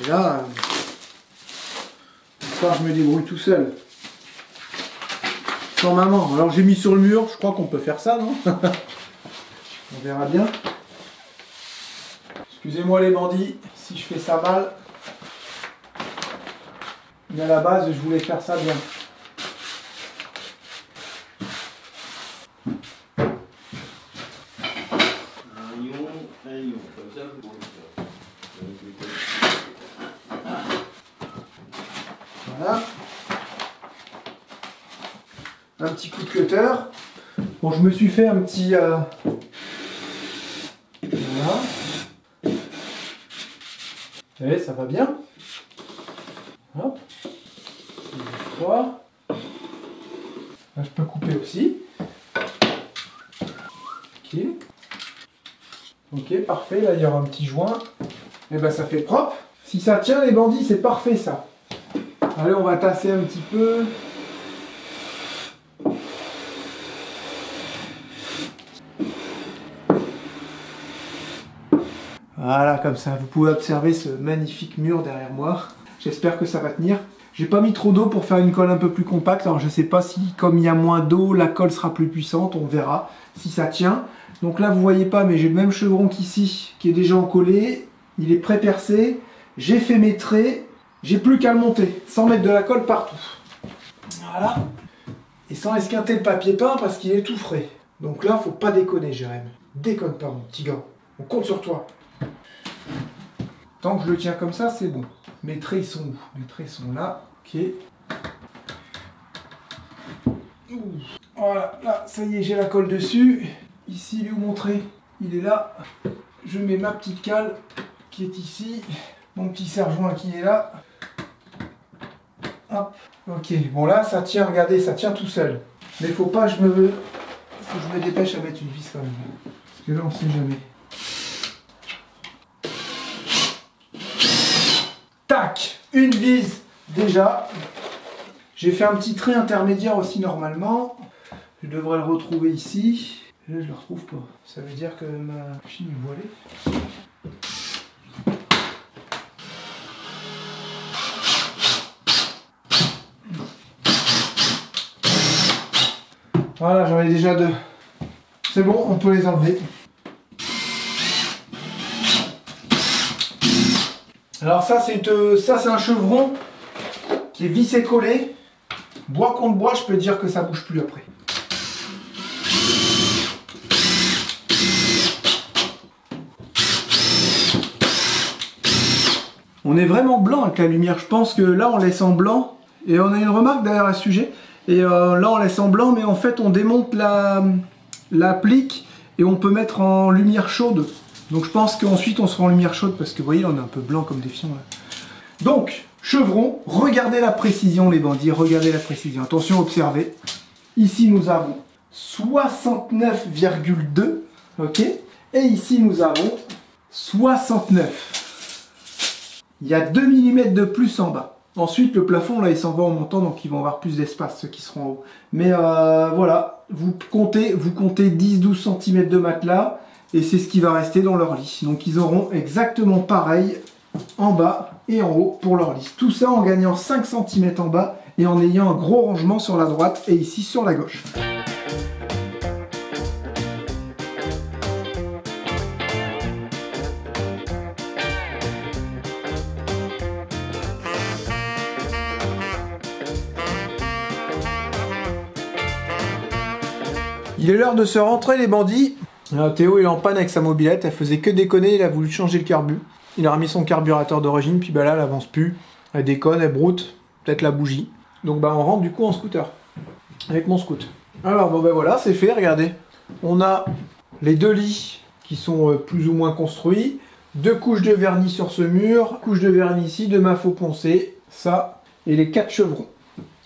Et là, ça, je me débrouille tout seul. Sans maman. Alors j'ai mis sur le mur. Je crois qu'on peut faire ça, non? On verra bien. Excusez-moi les bandits si je fais ça mal. Mais à la base, je voulais faire ça bien. Voilà. Un petit coup de cutter. Bon, je me suis fait un petit... Voilà. Vous voyez, ça va bien. Hop. 3. Là, je peux couper aussi. Ok. Ok, parfait. Là, il y aura un petit joint. Et ben, ça fait propre. Si ça tient, les bandits, c'est parfait, ça. Allez, on va tasser un petit peu. Voilà, comme ça, vous pouvez observer ce magnifique mur derrière moi. J'espère que ça va tenir. J'ai pas mis trop d'eau pour faire une colle un peu plus compacte. Alors je sais pas si, comme il y a moins d'eau, la colle sera plus puissante. On verra si ça tient. Donc là, vous voyez pas, mais j'ai le même chevron qu'ici, qui est déjà encollé. Il est pré-percé. J'ai fait mes traits. J'ai plus qu'à le monter, sans mettre de la colle partout. Voilà. Et sans esquinter le papier peint parce qu'il est tout frais. Donc là, faut pas déconner, Jérém. Déconne pas, mon petit gars. On compte sur toi. Tant que je le tiens comme ça, c'est bon. Mes traits ils sont où? Mes traits sont là. Ok. Ouh. Voilà, là, ça y est, j'ai la colle dessus. Ici, il est où mon trait? Il est là. Je mets ma petite cale qui est ici. Mon petit serre-joint qui est là. Hop. Ok, bon là, ça tient, regardez, ça tient tout seul. Mais faut pas, faut que je me dépêche à mettre une vis quand même. Parce que là, on sait jamais. une vis déjà. J'ai fait un petit trait intermédiaire aussi normalement. Je devrais le retrouver ici. Et là je le retrouve pas. Ça veut dire que ma machine est voilée. Voilà, j'en ai déjà deux. C'est bon, on peut les enlever. Alors ça c'est un chevron qui est vissé collé. Bois contre bois, je peux dire que ça bouge plus après. On est vraiment blanc avec la lumière. Je pense que là on laisse en blanc. Et on a une remarque derrière à ce sujet. Et là on laisse en blanc, mais en fait on démonte l'applique et on peut mettre en lumière chaude. Donc je pense qu'ensuite on sera en lumière chaude parce que vous voyez on est un peu blanc comme des fions là. Donc chevron, regardez la précision les bandits, regardez la précision. Attention, observez. Ici nous avons 69,2, ok. Et ici nous avons 69. Il y a 2 mm de plus en bas. Ensuite, le plafond, là, il s'en va en montant, donc ils vont avoir plus d'espace, ceux qui seront en haut. Mais voilà, vous comptez 10-12 cm de matelas, et c'est ce qui va rester dans leur lit. Donc ils auront exactement pareil en bas et en haut pour leur lit. Tout ça en gagnant 5 cm en bas, et en ayant un gros rangement sur la droite, et ici sur la gauche. Il est l'heure de se rentrer les bandits. Alors, Théo il est en panne avec sa mobilette, elle faisait que déconner, il a voulu changer le carbu. Il a remis son carburateur d'origine, puis bah là elle avance plus. Elle déconne, elle broute, peut-être la bougie. Donc bah on rentre du coup en scooter. Avec mon scoot. Alors bon ben voilà, c'est fait, regardez. On a les deux lits qui sont plus ou moins construits. 2 couches de vernis sur ce mur, couche de vernis ici, de ma faux poncé, ça, et les 4 chevrons.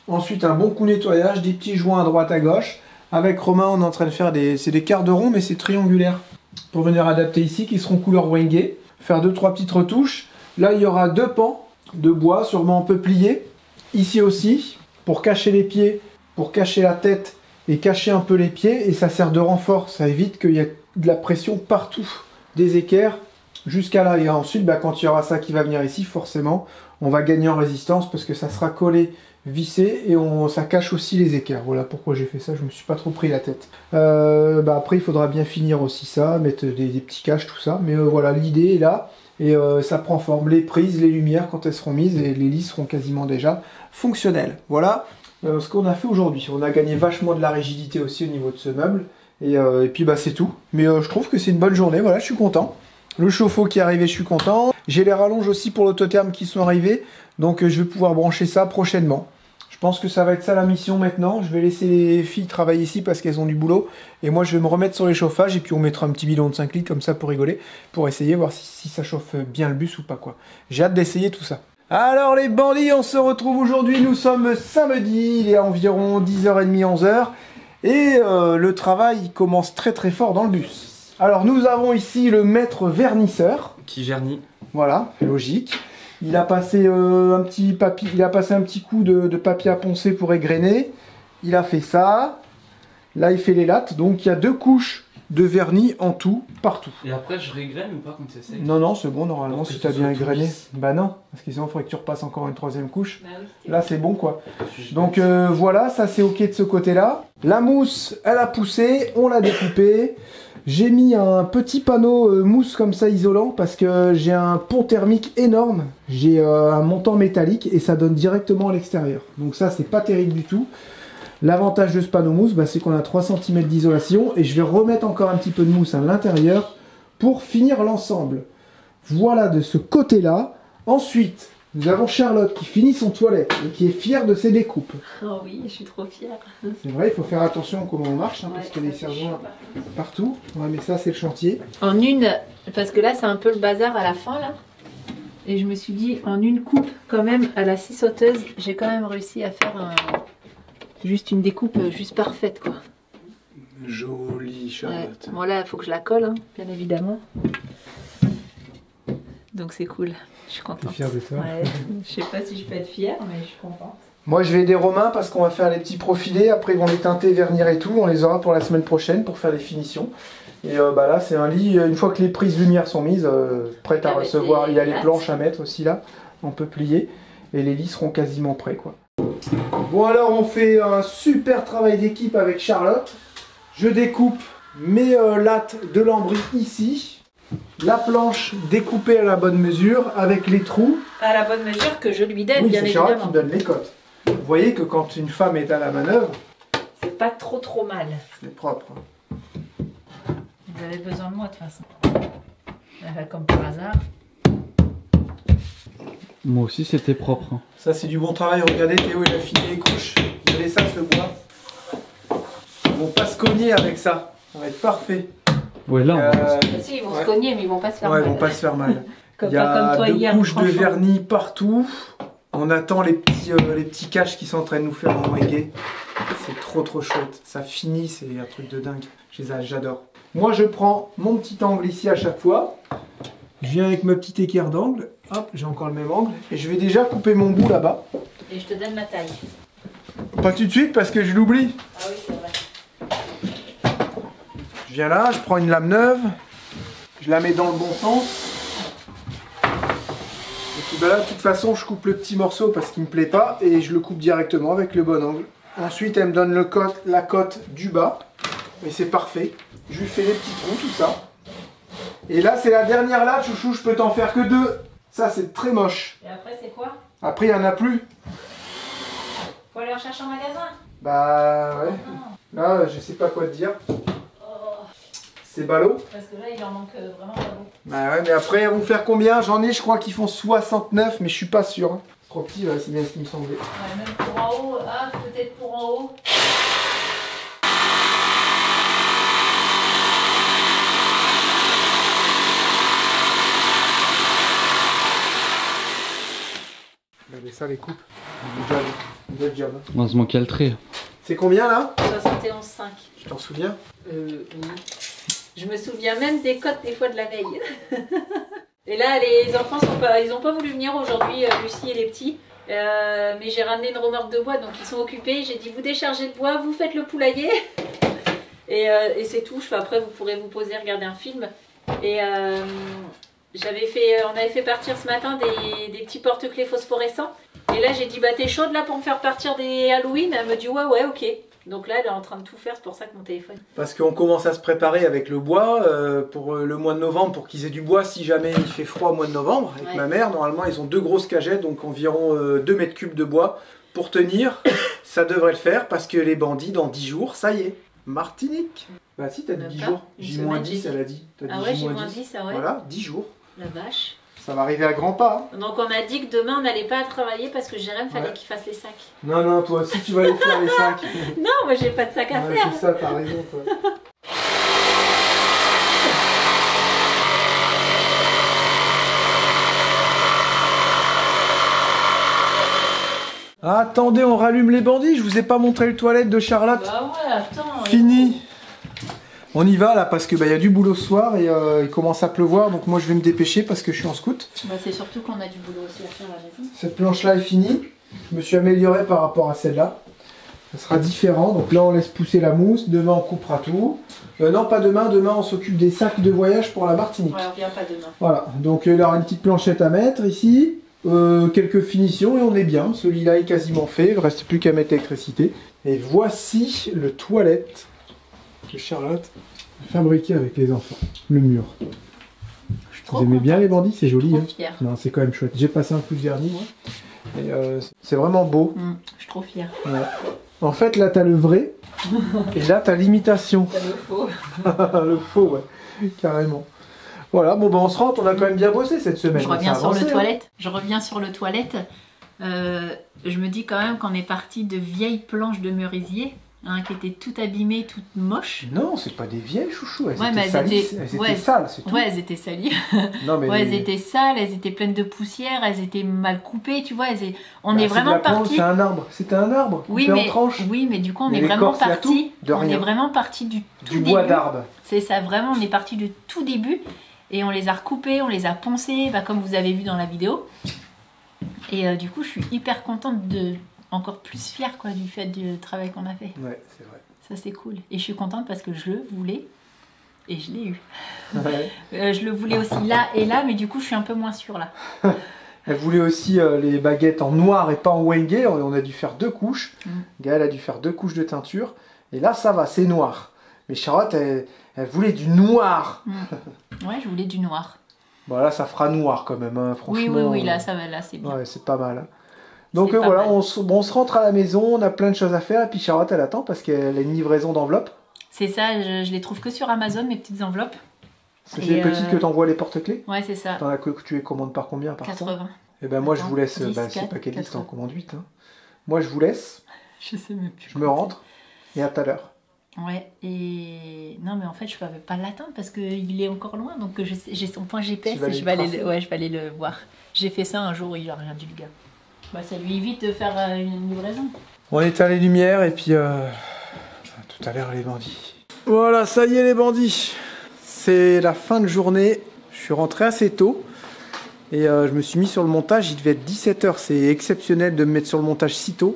Ensuite un bon coup nettoyage, des petits joints à droite à gauche. Avec Romain, on est en train de faire c'est des quarts de rond, mais c'est triangulaire. Pour venir adapter ici, qui seront couleur Wenge. Faire 2-3 petites retouches. Là, il y aura 2 pans de bois, sûrement un peu pliés. Ici aussi, pour cacher les pieds, pour cacher la tête et cacher un peu les pieds. Et ça sert de renfort, ça évite qu'il y ait de la pression partout. Des équerres jusqu'à là. Et ensuite, bah, quand il y aura ça qui va venir ici, forcément, on va gagner en résistance parce que ça sera collé, vissé et ça cache aussi les équerres. Voilà pourquoi j'ai fait ça, je me suis pas trop pris la tête. Bah après il faudra bien finir aussi ça, mettre des petits caches, tout ça. Mais voilà, l'idée est là et ça prend forme. Les prises, les lumières quand elles seront mises et les lits seront quasiment déjà fonctionnels. Voilà ce qu'on a fait aujourd'hui. On a gagné vachement de la rigidité aussi au niveau de ce meuble. Et puis bah c'est tout. Mais je trouve que c'est une bonne journée, voilà, je suis content. Le chauffe-eau qui est arrivé, je suis content. J'ai les rallonges aussi pour l'autotherme qui sont arrivés. Donc je vais pouvoir brancher ça prochainement. Je pense que ça va être ça la mission maintenant. Je vais laisser les filles travailler ici parce qu'elles ont du boulot. Et moi je vais me remettre sur les chauffages et puis on mettra un petit bidon de 5 litres comme ça pour rigoler. Pour essayer, voir si ça chauffe bien le bus ou pas quoi. J'ai hâte d'essayer tout ça. Alors les bandits, on se retrouve aujourd'hui. Nous sommes samedi, il est environ 10h30, 11h. Et le travail commence très très fort dans le bus. Alors nous avons ici le maître vernisseur. Qui vernit. Voilà, logique. Il a passé un petit papier, il a passé un petit coup de papier à poncer pour égrener. Il a fait ça. Là, il fait les lattes. Donc, il y a 2 couches de vernis en tout, partout. Et après, je régrène ou pas quand c'est sec? Non, non, c'est bon, normalement, Pour si que tu as ce bien soit tout égrené. lisse. Bah non, parce que sinon, il faudrait que tu repasses encore une 3e couche. Bah oui, Là, c'est bon, quoi. Donc, voilà, ça, c'est OK de ce côté-là. La mousse, elle a poussé. On l'a découpée. J'ai mis un petit panneau mousse comme ça isolant parce que j'ai un pont thermique énorme. J'ai un montant métallique et ça donne directement à l'extérieur. Donc ça, c'est pas terrible du tout. L'avantage de ce panneau mousse, bah, c'est qu'on a 3 cm d'isolation et je vais remettre encore un petit peu de mousse à l'intérieur pour finir l'ensemble. Voilà de ce côté-là. Ensuite, nous avons Charlotte qui finit son toilette et qui est fière de ses découpes. Oh oui, je suis trop fière. C'est vrai, il faut faire attention à comment on marche hein, parce Ouais, qu'il y a des ça fait sergents chaud. partout. Ouais, mais ça, c'est le chantier. En une, parce que là c'est un peu le bazar à la fin là. Et je me suis dit, en une coupe quand même, à la scie sauteuse, j'ai quand même réussi à faire juste une découpe juste parfaite quoi. Jolie Ouais. Charlotte. Bon là, il faut que je la colle, hein, bien évidemment. Donc c'est cool. Je suis T'es contente. fière de toi? Ouais. Je sais pas si je peux être fière, mais je suis contente. Moi, je vais aider Romain parce qu'on va faire les petits profilés. Après, ils vont les teinter, vernir et tout. On les aura pour la semaine prochaine pour faire les finitions. Et bah là, c'est un lit. Une fois que les prises lumière sont mises, prêtes à recevoir. Il y a les planches à mettre aussi là. On peut plier. Et les lits seront quasiment prêts, quoi. Bon, alors, on fait un super travail d'équipe avec Charlotte. Je découpe mes lattes de lambris ici. La planche découpée à la bonne mesure avec les trous. À la bonne mesure que je lui donne, Oui, bien c'est Charlotte évidemment. qui donne les cotes. Vous voyez que quand une femme est à la manœuvre, C'est pas trop mal. c'est propre. Vous avez besoin de moi de toute façon. Comme par hasard. Moi aussi, c'était propre. Hein. Ça, c'est du bon travail. Regardez, Théo, il a fini les couches. Regardez ça, ce bois. Ils vont pas se cogner avec ça. Ça va être parfait. Ouais, là, Si, ils vont Ouais. se cogner, mais ils vont pas se faire Ouais, ils mal. vont pas se faire mal. Comme, Il y pas a comme toi 2 hier. couches de franchement. vernis partout. On attend les petits caches qui sont en train de nous faire enriguer. C'est trop chouette. Ça finit, c'est un truc de dingue. J'adore. Moi, je prends mon petit angle ici à chaque fois. Je viens avec ma petite équerre d'angle. Hop, j'ai encore le même angle. Et je vais déjà couper mon bout là-bas. Et je te donne ma taille. Pas tout de suite parce que je l'oublie. Ah oui, c'est vrai. Je viens là, je prends une lame neuve. Je la mets dans le bon sens. Et puis bah là, de toute façon, je coupe le petit morceau parce qu'il me plaît pas. Et je le coupe directement avec le bon angle. Ensuite, elle me donne la cote du bas. Et c'est parfait. Je lui fais les petits trous, tout ça. Et là, c'est la dernière latte, chouchou. Je peux t'en faire que 2. Ça, c'est très moche. Et après, c'est quoi? Après, il n'y en a plus. Faut aller en chercher en magasin. Bah ouais. Non. Là, je sais pas quoi te dire. C'est ballot. Parce que là, il en manque vraiment pas beaucoup. Bah ouais, mais après, ils vont faire combien? J'en ai, je crois qu'ils font 69, mais je suis pas sûr. Hein. C'est trop petit, là, c'est bien ce qui me semblait. Ouais, même pour en haut. Ah, peut-être pour en haut. Regardez ça, les coupes. Good job. on se manquait le trait. C'est combien, là? 71,5. Tu t'en souviens? Oui. Je me souviens même des cotes des fois de la veille. Et là, les enfants ils ont pas voulu venir aujourd'hui, Lucie et les petits. Mais j'ai ramené une remorque de bois, donc ils sont occupés. J'ai dit, vous déchargez le bois, vous faites le poulailler. Et c'est tout. Après, vous pourrez vous poser, regarder un film. Et on avait fait partir ce matin des petits porte-clés phosphorescents. Et là, j'ai dit, bah t'es chaude là pour me faire partir des Halloween? Elle me dit, ouais, ok. Donc là, elle est en train de tout faire, c'est pour ça que mon téléphone. Parce qu'on commence à se préparer avec le bois pour le mois de novembre, pour qu'ils aient du bois si jamais il fait froid au mois de novembre. Avec ma mère, normalement, ils ont 2 grosses cagettes, donc environ 2 mètres cubes de bois pour tenir. Ça devrait le faire parce que les bandits, dans 10 jours, ça y est, Martinique. Bah si, t'as dit 10 jours. J-10, elle a dit. Ah ouais, J-10, ah ouais. Voilà, 10 jours. La vache. Ça va arriver à grands pas. Hein. Donc on a dit que demain on n'allait pas travailler parce que Jérém fallait qu'il fasse les sacs. Non, toi aussi tu vas aller faire les sacs. Non, moi j'ai pas de sac à faire. C'est ça, t'as raison toi. Attendez, on rallume les bandits, je vous ai pas montré le toilette de Charlotte. Bah ouais, attends. Fini. On y va là parce que y a du boulot ce soir et il commence à pleuvoir, donc moi je vais me dépêcher parce que je suis en scout. Bah c'est surtout qu'on a du boulot aussi à faire à la maison. Cette planche là est finie. Je me suis amélioré par rapport à celle-là. Ça sera différent. Donc là on laisse pousser la mousse. Demain on coupera tout. Non, pas demain. Demain on s'occupe des sacs de voyage pour la Martinique. Ouais, on vient pas demain. Voilà. Donc il y aura une petite planchette à mettre ici. Quelques finitions et on est bien. Ce lit-là est quasiment fait. Il ne reste plus qu'à mettre l'électricité. Et voici le toilette que Charlotte a fabriqué avec les enfants. Le mur. Vous aimez bien les bandits? C'est joli. Trop Hein. fière. Non, c'est quand même chouette. J'ai passé un coup de vernis moi. Et c'est vraiment beau. Je suis trop fière. Ouais. En fait, là, t'as le vrai. Et là, t'as l'imitation. Ça me faut. Le faux, ouais. Carrément. Voilà, bon, on se rentre. On a quand même bien bossé cette semaine. Je reviens sur le toilette. Je reviens sur le toilette. Je me dis quand même qu'on est parti de vieilles planches de merisier. Hein, qui étaient toutes abîmées, toutes moches. Non, c'est pas des vieilles chouchous. Elles Ouais, mais étaient salies. Elles étaient sales, c'est tout. Ouais, elles étaient salies. Non, mais ouais, elles étaient sales, elles étaient pleines de poussière, elles étaient mal coupées, tu vois. On Bah, est vraiment parti. C'est un arbre. C'était un arbre. Oui, coupé en tranches. oui, mais du coup, on Mais est vraiment l'écorce, il y a parti. tout, de On rien. est vraiment parti du tout Du début. bois d'arbre. C'est ça, vraiment, on est parti du tout début. Et on les a recoupés, on les a poncés, bah, comme vous avez vu dans la vidéo. Et du coup, je suis hyper contente, encore plus fière quoi, du fait du travail qu'on a fait. Ouais, c'est vrai. Ça, c'est cool. Et je suis contente parce que je le voulais et je l'ai eu. Ouais. Je le voulais aussi là et là, mais du coup, je suis un peu moins sûre là. Elle voulait aussi les baguettes en noir et pas en wenge. On a dû faire 2 couches. Gaëlle a dû faire 2 couches de teinture. Et là, ça va, c'est noir. Mais Charlotte, elle voulait du noir. Ouais, je voulais du noir. Bon, là, ça fera noir quand même, hein, franchement. Oui, là, ça va, là, c'est bien. Ouais, c'est pas mal. Hein. Donc C'est pas voilà, mal. on se rentre à la maison, on a plein de choses à faire. Et puis Charlotte, elle attend parce qu'elle a une livraison d'enveloppes. C'est ça, je les trouve que sur Amazon, mes petites enveloppes. C'est les petites que t'envoies les porte-clés. Ouais, c'est ça. T'en as que tu les commandes par combien par 80. Et ben moi, je Attends, vous laisse. 10, C'est pas quelle 4, liste, on commande 8. Hein. Moi, je vous laisse. Je sais même plus. Je me rentre. Et à tout à l'heure. Ouais, et non, mais en fait, je ne peux pas l'atteindre parce qu'il est encore loin. Donc, j'ai son point GPS Tu vas et aller je vais le aller, tracer. je vais aller le voir. J'ai fait ça un jour, il a rien dit, le gars. Bah, ça lui évite de faire une livraison. On éteint les lumières et puis tout à l'heure les bandits. Voilà, ça y est les bandits. C'est la fin de journée. Je suis rentré assez tôt et je me suis mis sur le montage. Il devait être 17h. C'est exceptionnel de me mettre sur le montage si tôt.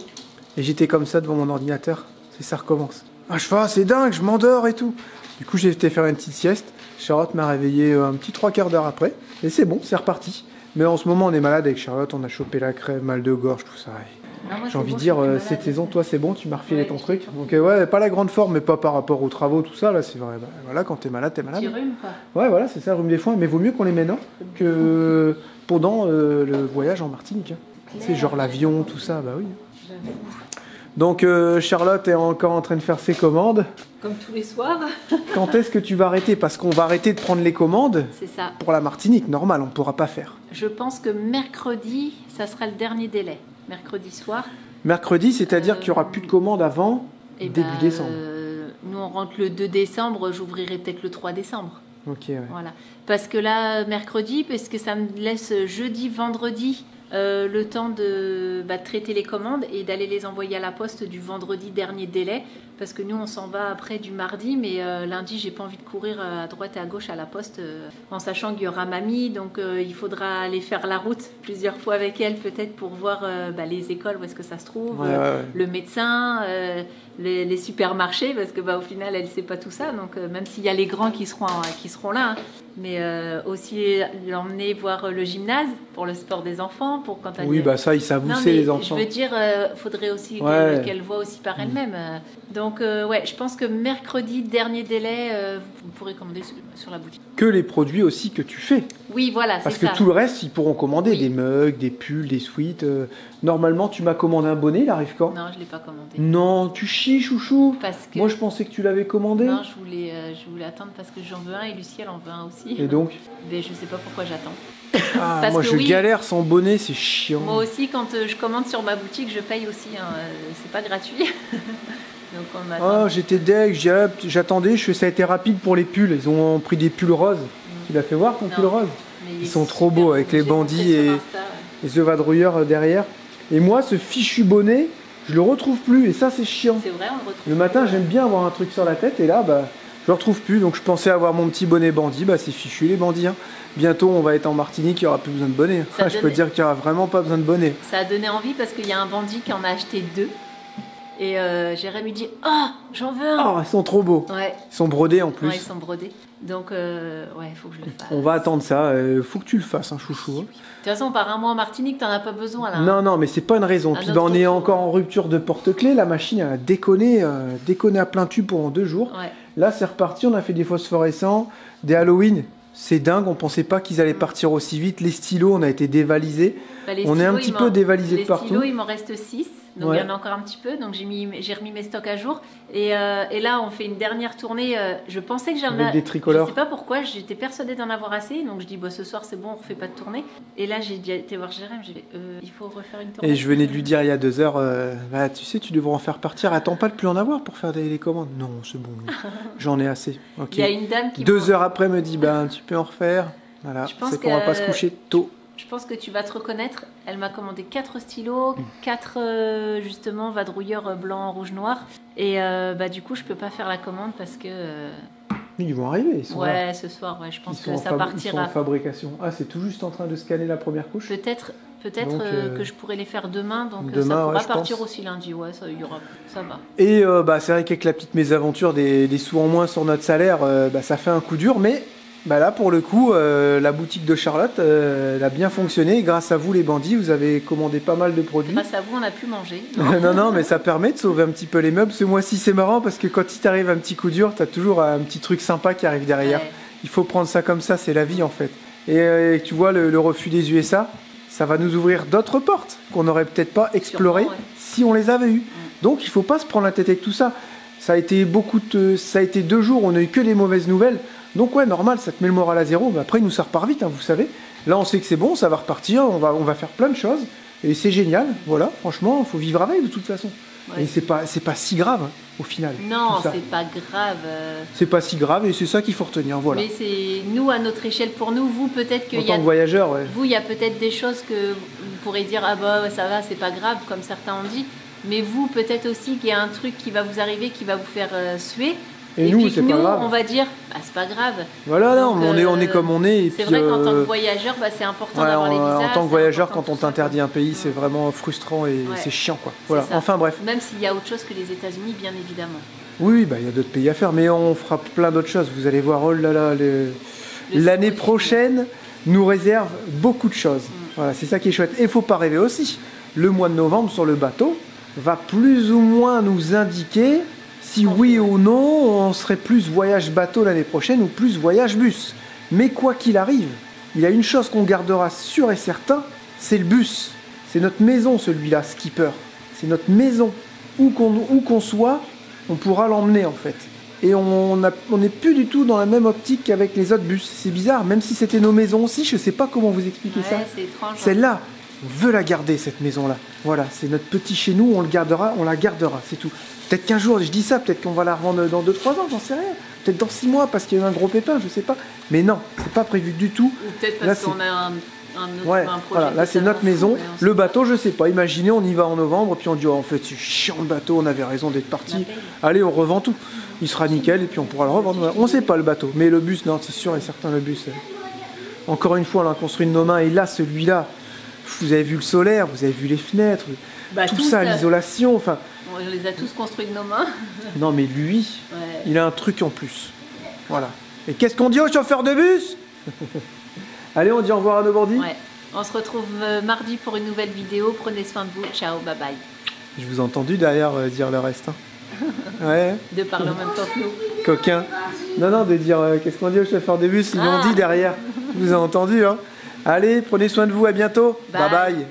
Et j'étais comme ça devant mon ordinateur. Et ça recommence. Ah, je fais, ah, c'est dingue, je m'endors et tout. Du coup, j'ai été faire une petite sieste. Charlotte m'a réveillé un petit 3/4 d'heure après. Et c'est bon, c'est reparti. Mais en ce moment, on est malade avec Charlotte. On a chopé la crève, mal de gorge, tout ça. Non, moi, J'ai c'est envie bon, de dire, je suis plus cette malade. saison, toi, c'est bon, tu m'as refilé Ouais, ton je truc. suis Donc, ouais, pas la grande forme, mais pas par rapport aux travaux, tout ça. Là, c'est vrai. Bah, voilà, quand t'es malade, t'es malade. Petit rhume, quoi. Ouais, voilà, c'est ça, rhume des foins. Mais vaut mieux qu'on les mette maintenant que pendant le voyage en Martinique. Hein. C'est genre l'avion, tout ça, bah oui. J'avoue. Donc, Charlotte est encore en train de faire ses commandes. Comme tous les soirs. Quand est-ce que tu vas arrêter? Parce qu'on va arrêter de prendre les commandes C'est ça. pour la Martinique. Normal, on ne pourra pas faire. Je pense que mercredi, ça sera le dernier délai. Mercredi soir. Mercredi, c'est-à-dire qu'il n'y aura plus de commandes avant Et début décembre. Nous, on rentre le 2 décembre, j'ouvrirai peut-être le 3 décembre. Ok, ouais. Voilà. Parce que là, mercredi, parce que ça me laisse jeudi, vendredi, le temps de traiter les commandes et d'aller les envoyer à la poste du vendredi dernier délai. Parce que nous, on s'en va après du mardi, mais lundi, j'ai pas envie de courir à droite et à gauche à la poste, en sachant qu'il y aura mamie. Donc, il faudra aller faire la route plusieurs fois avec elle, peut-être pour voir les écoles, où est-ce que ça se trouve, Ouais, ouais. le médecin, les supermarchés, parce que au final, elle sait pas tout ça. Donc, même s'il y a les grands qui seront là, hein, mais aussi l'emmener voir le gymnase pour le sport des enfants, pour quand elle Oui, bah ça, ils savent où non, c'est mais les enfants. je veux dire, faudrait aussi Ouais. qu'elle voit aussi par elle-même. Donc, ouais, je pense que mercredi, dernier délai, vous pourrez commander sur la boutique. Que les produits aussi que tu fais. Oui, voilà, c'est Parce ça. que tout le reste, ils pourront commander Oui. des mugs, des pulls, des sweats. Normalement, tu m'as commandé un bonnet, il arrive quand? Non, je l'ai pas commandé. Non, tu chies, chouchou. Parce que Moi, je pensais que tu l'avais commandé. non, je voulais attendre parce que j'en veux un et Lucie, elle en veut un aussi. Et donc Mais je sais pas pourquoi j'attends. Ah, Parce moi, que je oui. galère sans bonnet, c'est chiant. Moi aussi, quand je commande sur ma boutique, je paye aussi. Hein, c'est pas gratuit. Donc on attend. Oh, j'étais deg, j'attendais, ça a été rapide pour les pulls. Ils ont pris des pulls roses. Tu l'as fait voir ton Non. pull rose? Mais il Ils est sont trop super beaux avec les J'ai montré bandits sur et Insta, ouais. les œufs vadrouilleurs derrière. Et moi, ce fichu bonnet, je le retrouve plus. Et ça, c'est chiant. C'est vrai, on le retrouve. Le matin, j'aime bien avoir un truc sur la tête. Et là, je le retrouve plus. Donc, je pensais avoir mon petit bonnet bandit. C'est fichu, les bandits. Hein. Bientôt, on va être en Martinique, il n'y aura plus besoin de bonnet. Ça Je peux donne- te dire qu'il n'y aura vraiment pas besoin de bonnet. Ça a donné envie parce qu'il y a un bandit qui en a acheté 2. Et Jérémy dit « Oh, j'en veux un Oh, ils sont trop beaux. Ouais, Ils sont brodés en plus. ouais, ils sont brodés. Donc, ouais, il faut que je le fasse. On va attendre ça. Faut que tu le fasses, hein, chouchou. hein. De toute façon, on part un mois en Martinique, t'en as pas besoin là. hein. Non, non, mais c'est pas une raison. Un Puis autre on est tour. encore en rupture de porte-clés. La machine elle a déconné à plein tube pendant 2 jours. Ouais. Là, c'est reparti. On a fait des phosphorescents, des Halloween. C'est dingue. On pensait pas qu'ils allaient partir aussi vite. Les stylos, on a été dévalisés. Bah, les On est un stylos, petit il peu m'en- dévalisés de Les partout. stylos, il m'en reste 6. Donc Ouais. il y en a encore un petit peu. Donc j'ai remis mes stocks à jour. Et là, on fait une dernière tournée. Je pensais que j'en Avec des tricolores. Je sais pas pourquoi. J'étais persuadée d'en avoir assez. Donc je dis, ce soir c'est bon, on refait pas de tournée. Et là, j'ai été voir Jérémy. J'ai dit, il faut refaire une tournée. Et je venais de lui dire il y a 2 heures, tu sais, tu devrais en faire partir. Attends pas de plus en avoir pour faire les commandes. Non, c'est bon. J'en ai assez. Ok. Il y a une dame qui 2 heures après, me dit, tu peux en refaire. Voilà. Je pense C'est qu'on va que- pas se coucher tôt. Je pense que tu vas te reconnaître. Elle m'a commandé 4 stylos, 4 justement vadrouilleurs blanc, rouge, noir. Et du coup, je peux pas faire la commande parce que Ils vont arriver, ils sont là. Ouais, ce soir, ouais, je Ils pense sont que en ça ils sont partira. en fabrication. Ah, c'est tout juste en train de scanner la première couche. Peut-être Donc, que je pourrais les faire demain, donc demain, ça ouais, pourra je partir pense. aussi lundi, ouais, ça va. Et c'est vrai qu'avec la petite mésaventure des sous en moins sur notre salaire, ça fait un coup dur, mais là pour le coup, la boutique de Charlotte elle a bien fonctionné. Grâce à vous les bandits, vous avez commandé pas mal de produits. Grâce à vous, on a pu manger. non, mais ça permet de sauver un petit peu les meubles. Ce mois-ci, c'est marrant parce que quand il t'arrive un petit coup dur, t'as toujours un petit truc sympa qui arrive derrière. Ouais. Il faut prendre ça comme ça, c'est la vie en fait. Et tu vois, le refus des USA, ça va nous ouvrir d'autres portes qu'on n'aurait peut-être pas explorées Sûrement, ouais. si on les avait eues. Donc il faut pas se prendre la tête avec tout ça. Ça a été 2 jours, on n'a eu que des mauvaises nouvelles. Donc ouais, normal, ça te met le moral à zéro. Mais après, nous ça repart vite, vous savez. Là, on sait que c'est bon, ça va repartir, on va faire plein de choses. Et c'est génial, voilà, franchement, il faut vivre avec de toute façon. Ouais. Et c'est pas si grave, au final. Non, tout ça. c'est pas grave. C'est pas si grave et c'est ça qu'il faut retenir, voilà. Mais c'est nous, à notre échelle, pour nous, vous, peut-être qu'il En y tant a... que voyageur, ouais. Vous, il y a peut-être des choses que vous pourrez dire, ah bah ça va, c'est pas grave, comme certains ont dit. Mais vous, peut-être aussi qu'il y a un truc qui va vous arriver, qui va vous faire suer. Et nous, puis c'est que pas nous, grave. on va dire, bah c'est pas grave. Voilà, non, Donc, on est comme on est. Et C'est puis, vrai qu'en tant que voyageur, c'est important d'avoir les visas. en tant que c'est voyageur, important quand on tout ça, t'interdit quoi. un pays, c'est vraiment frustrant et Ouais. c'est chiant, quoi. Voilà, ça. enfin bref. Même s'il y a autre chose que les États-Unis, bien évidemment. Oui, il y a d'autres pays à faire, mais on fera plein d'autres choses. Vous allez voir, oh là là, l'année sujet. prochaine nous réserve beaucoup de choses. Voilà, c'est ça qui est chouette. Et il faut pas rêver aussi. Le mois de novembre sur le bateau va plus ou moins nous indiquer si oui ou non on serait plus voyage bateau l'année prochaine ou plus voyage bus. Mais quoi qu'il arrive, il y a une chose qu'on gardera sûr et certain, c'est le bus. C'est notre maison celui-là, Skipper. C'est notre maison. Où qu'on soit, on pourra l'emmener en fait. Et on n'est plus du tout dans la même optique qu'avec les autres bus. C'est bizarre, même si c'était nos maisons aussi, je ne sais pas comment vous expliquer ça. C'est étrange. Celle-là, on veut la garder, cette maison-là. Voilà, c'est notre petit chez nous, on la gardera, c'est tout. Peut-être qu'un jour, je dis ça, peut-être qu'on va la revendre dans 2-3 ans, j'en sais rien. Peut-être dans 6 mois, parce qu'il y a eu un gros pépin, je sais pas. Mais non, c'est pas prévu du tout. Ou peut-être Là, parce qu'on a un autre Ouais, un projet. voilà, là c'est notre totalement maison. fou, ouais, on sait Le pas. bateau, je sais pas. Imaginez, on y va en novembre, puis on dit, oh, en fait, c'est chiant le bateau, on avait raison d'être parti. On la paye. Allez, on revend tout. Il sera nickel, et puis on pourra le revendre. On sait pas le bateau, mais le bus, non, c'est sûr et certain, le bus. Encore une fois, on l'a construit de nos mains, et là, celui-là, vous avez vu le solaire, vous avez vu les fenêtres, Bah, tout tout ça, ça. l'isolation, enfin. On les a tous construits de nos mains. Non, mais lui, Ouais. il a un truc en plus. Voilà. Et qu'est-ce qu'on dit au chauffeur de bus? Allez, on dit au revoir à nos bandits. Ouais. On se retrouve mardi pour une nouvelle vidéo. Prenez soin de vous. Ciao, bye bye. Je vous ai entendu derrière dire le reste. Hein. Ouais, De parler en même temps que nous. coquin. Non, de dire qu'est-ce qu'on dit au chauffeur de bus, ils l'ont Ah. dit derrière. Je vous ai entendu. Hein. Allez, prenez soin de vous, à bientôt. Bye. Bye.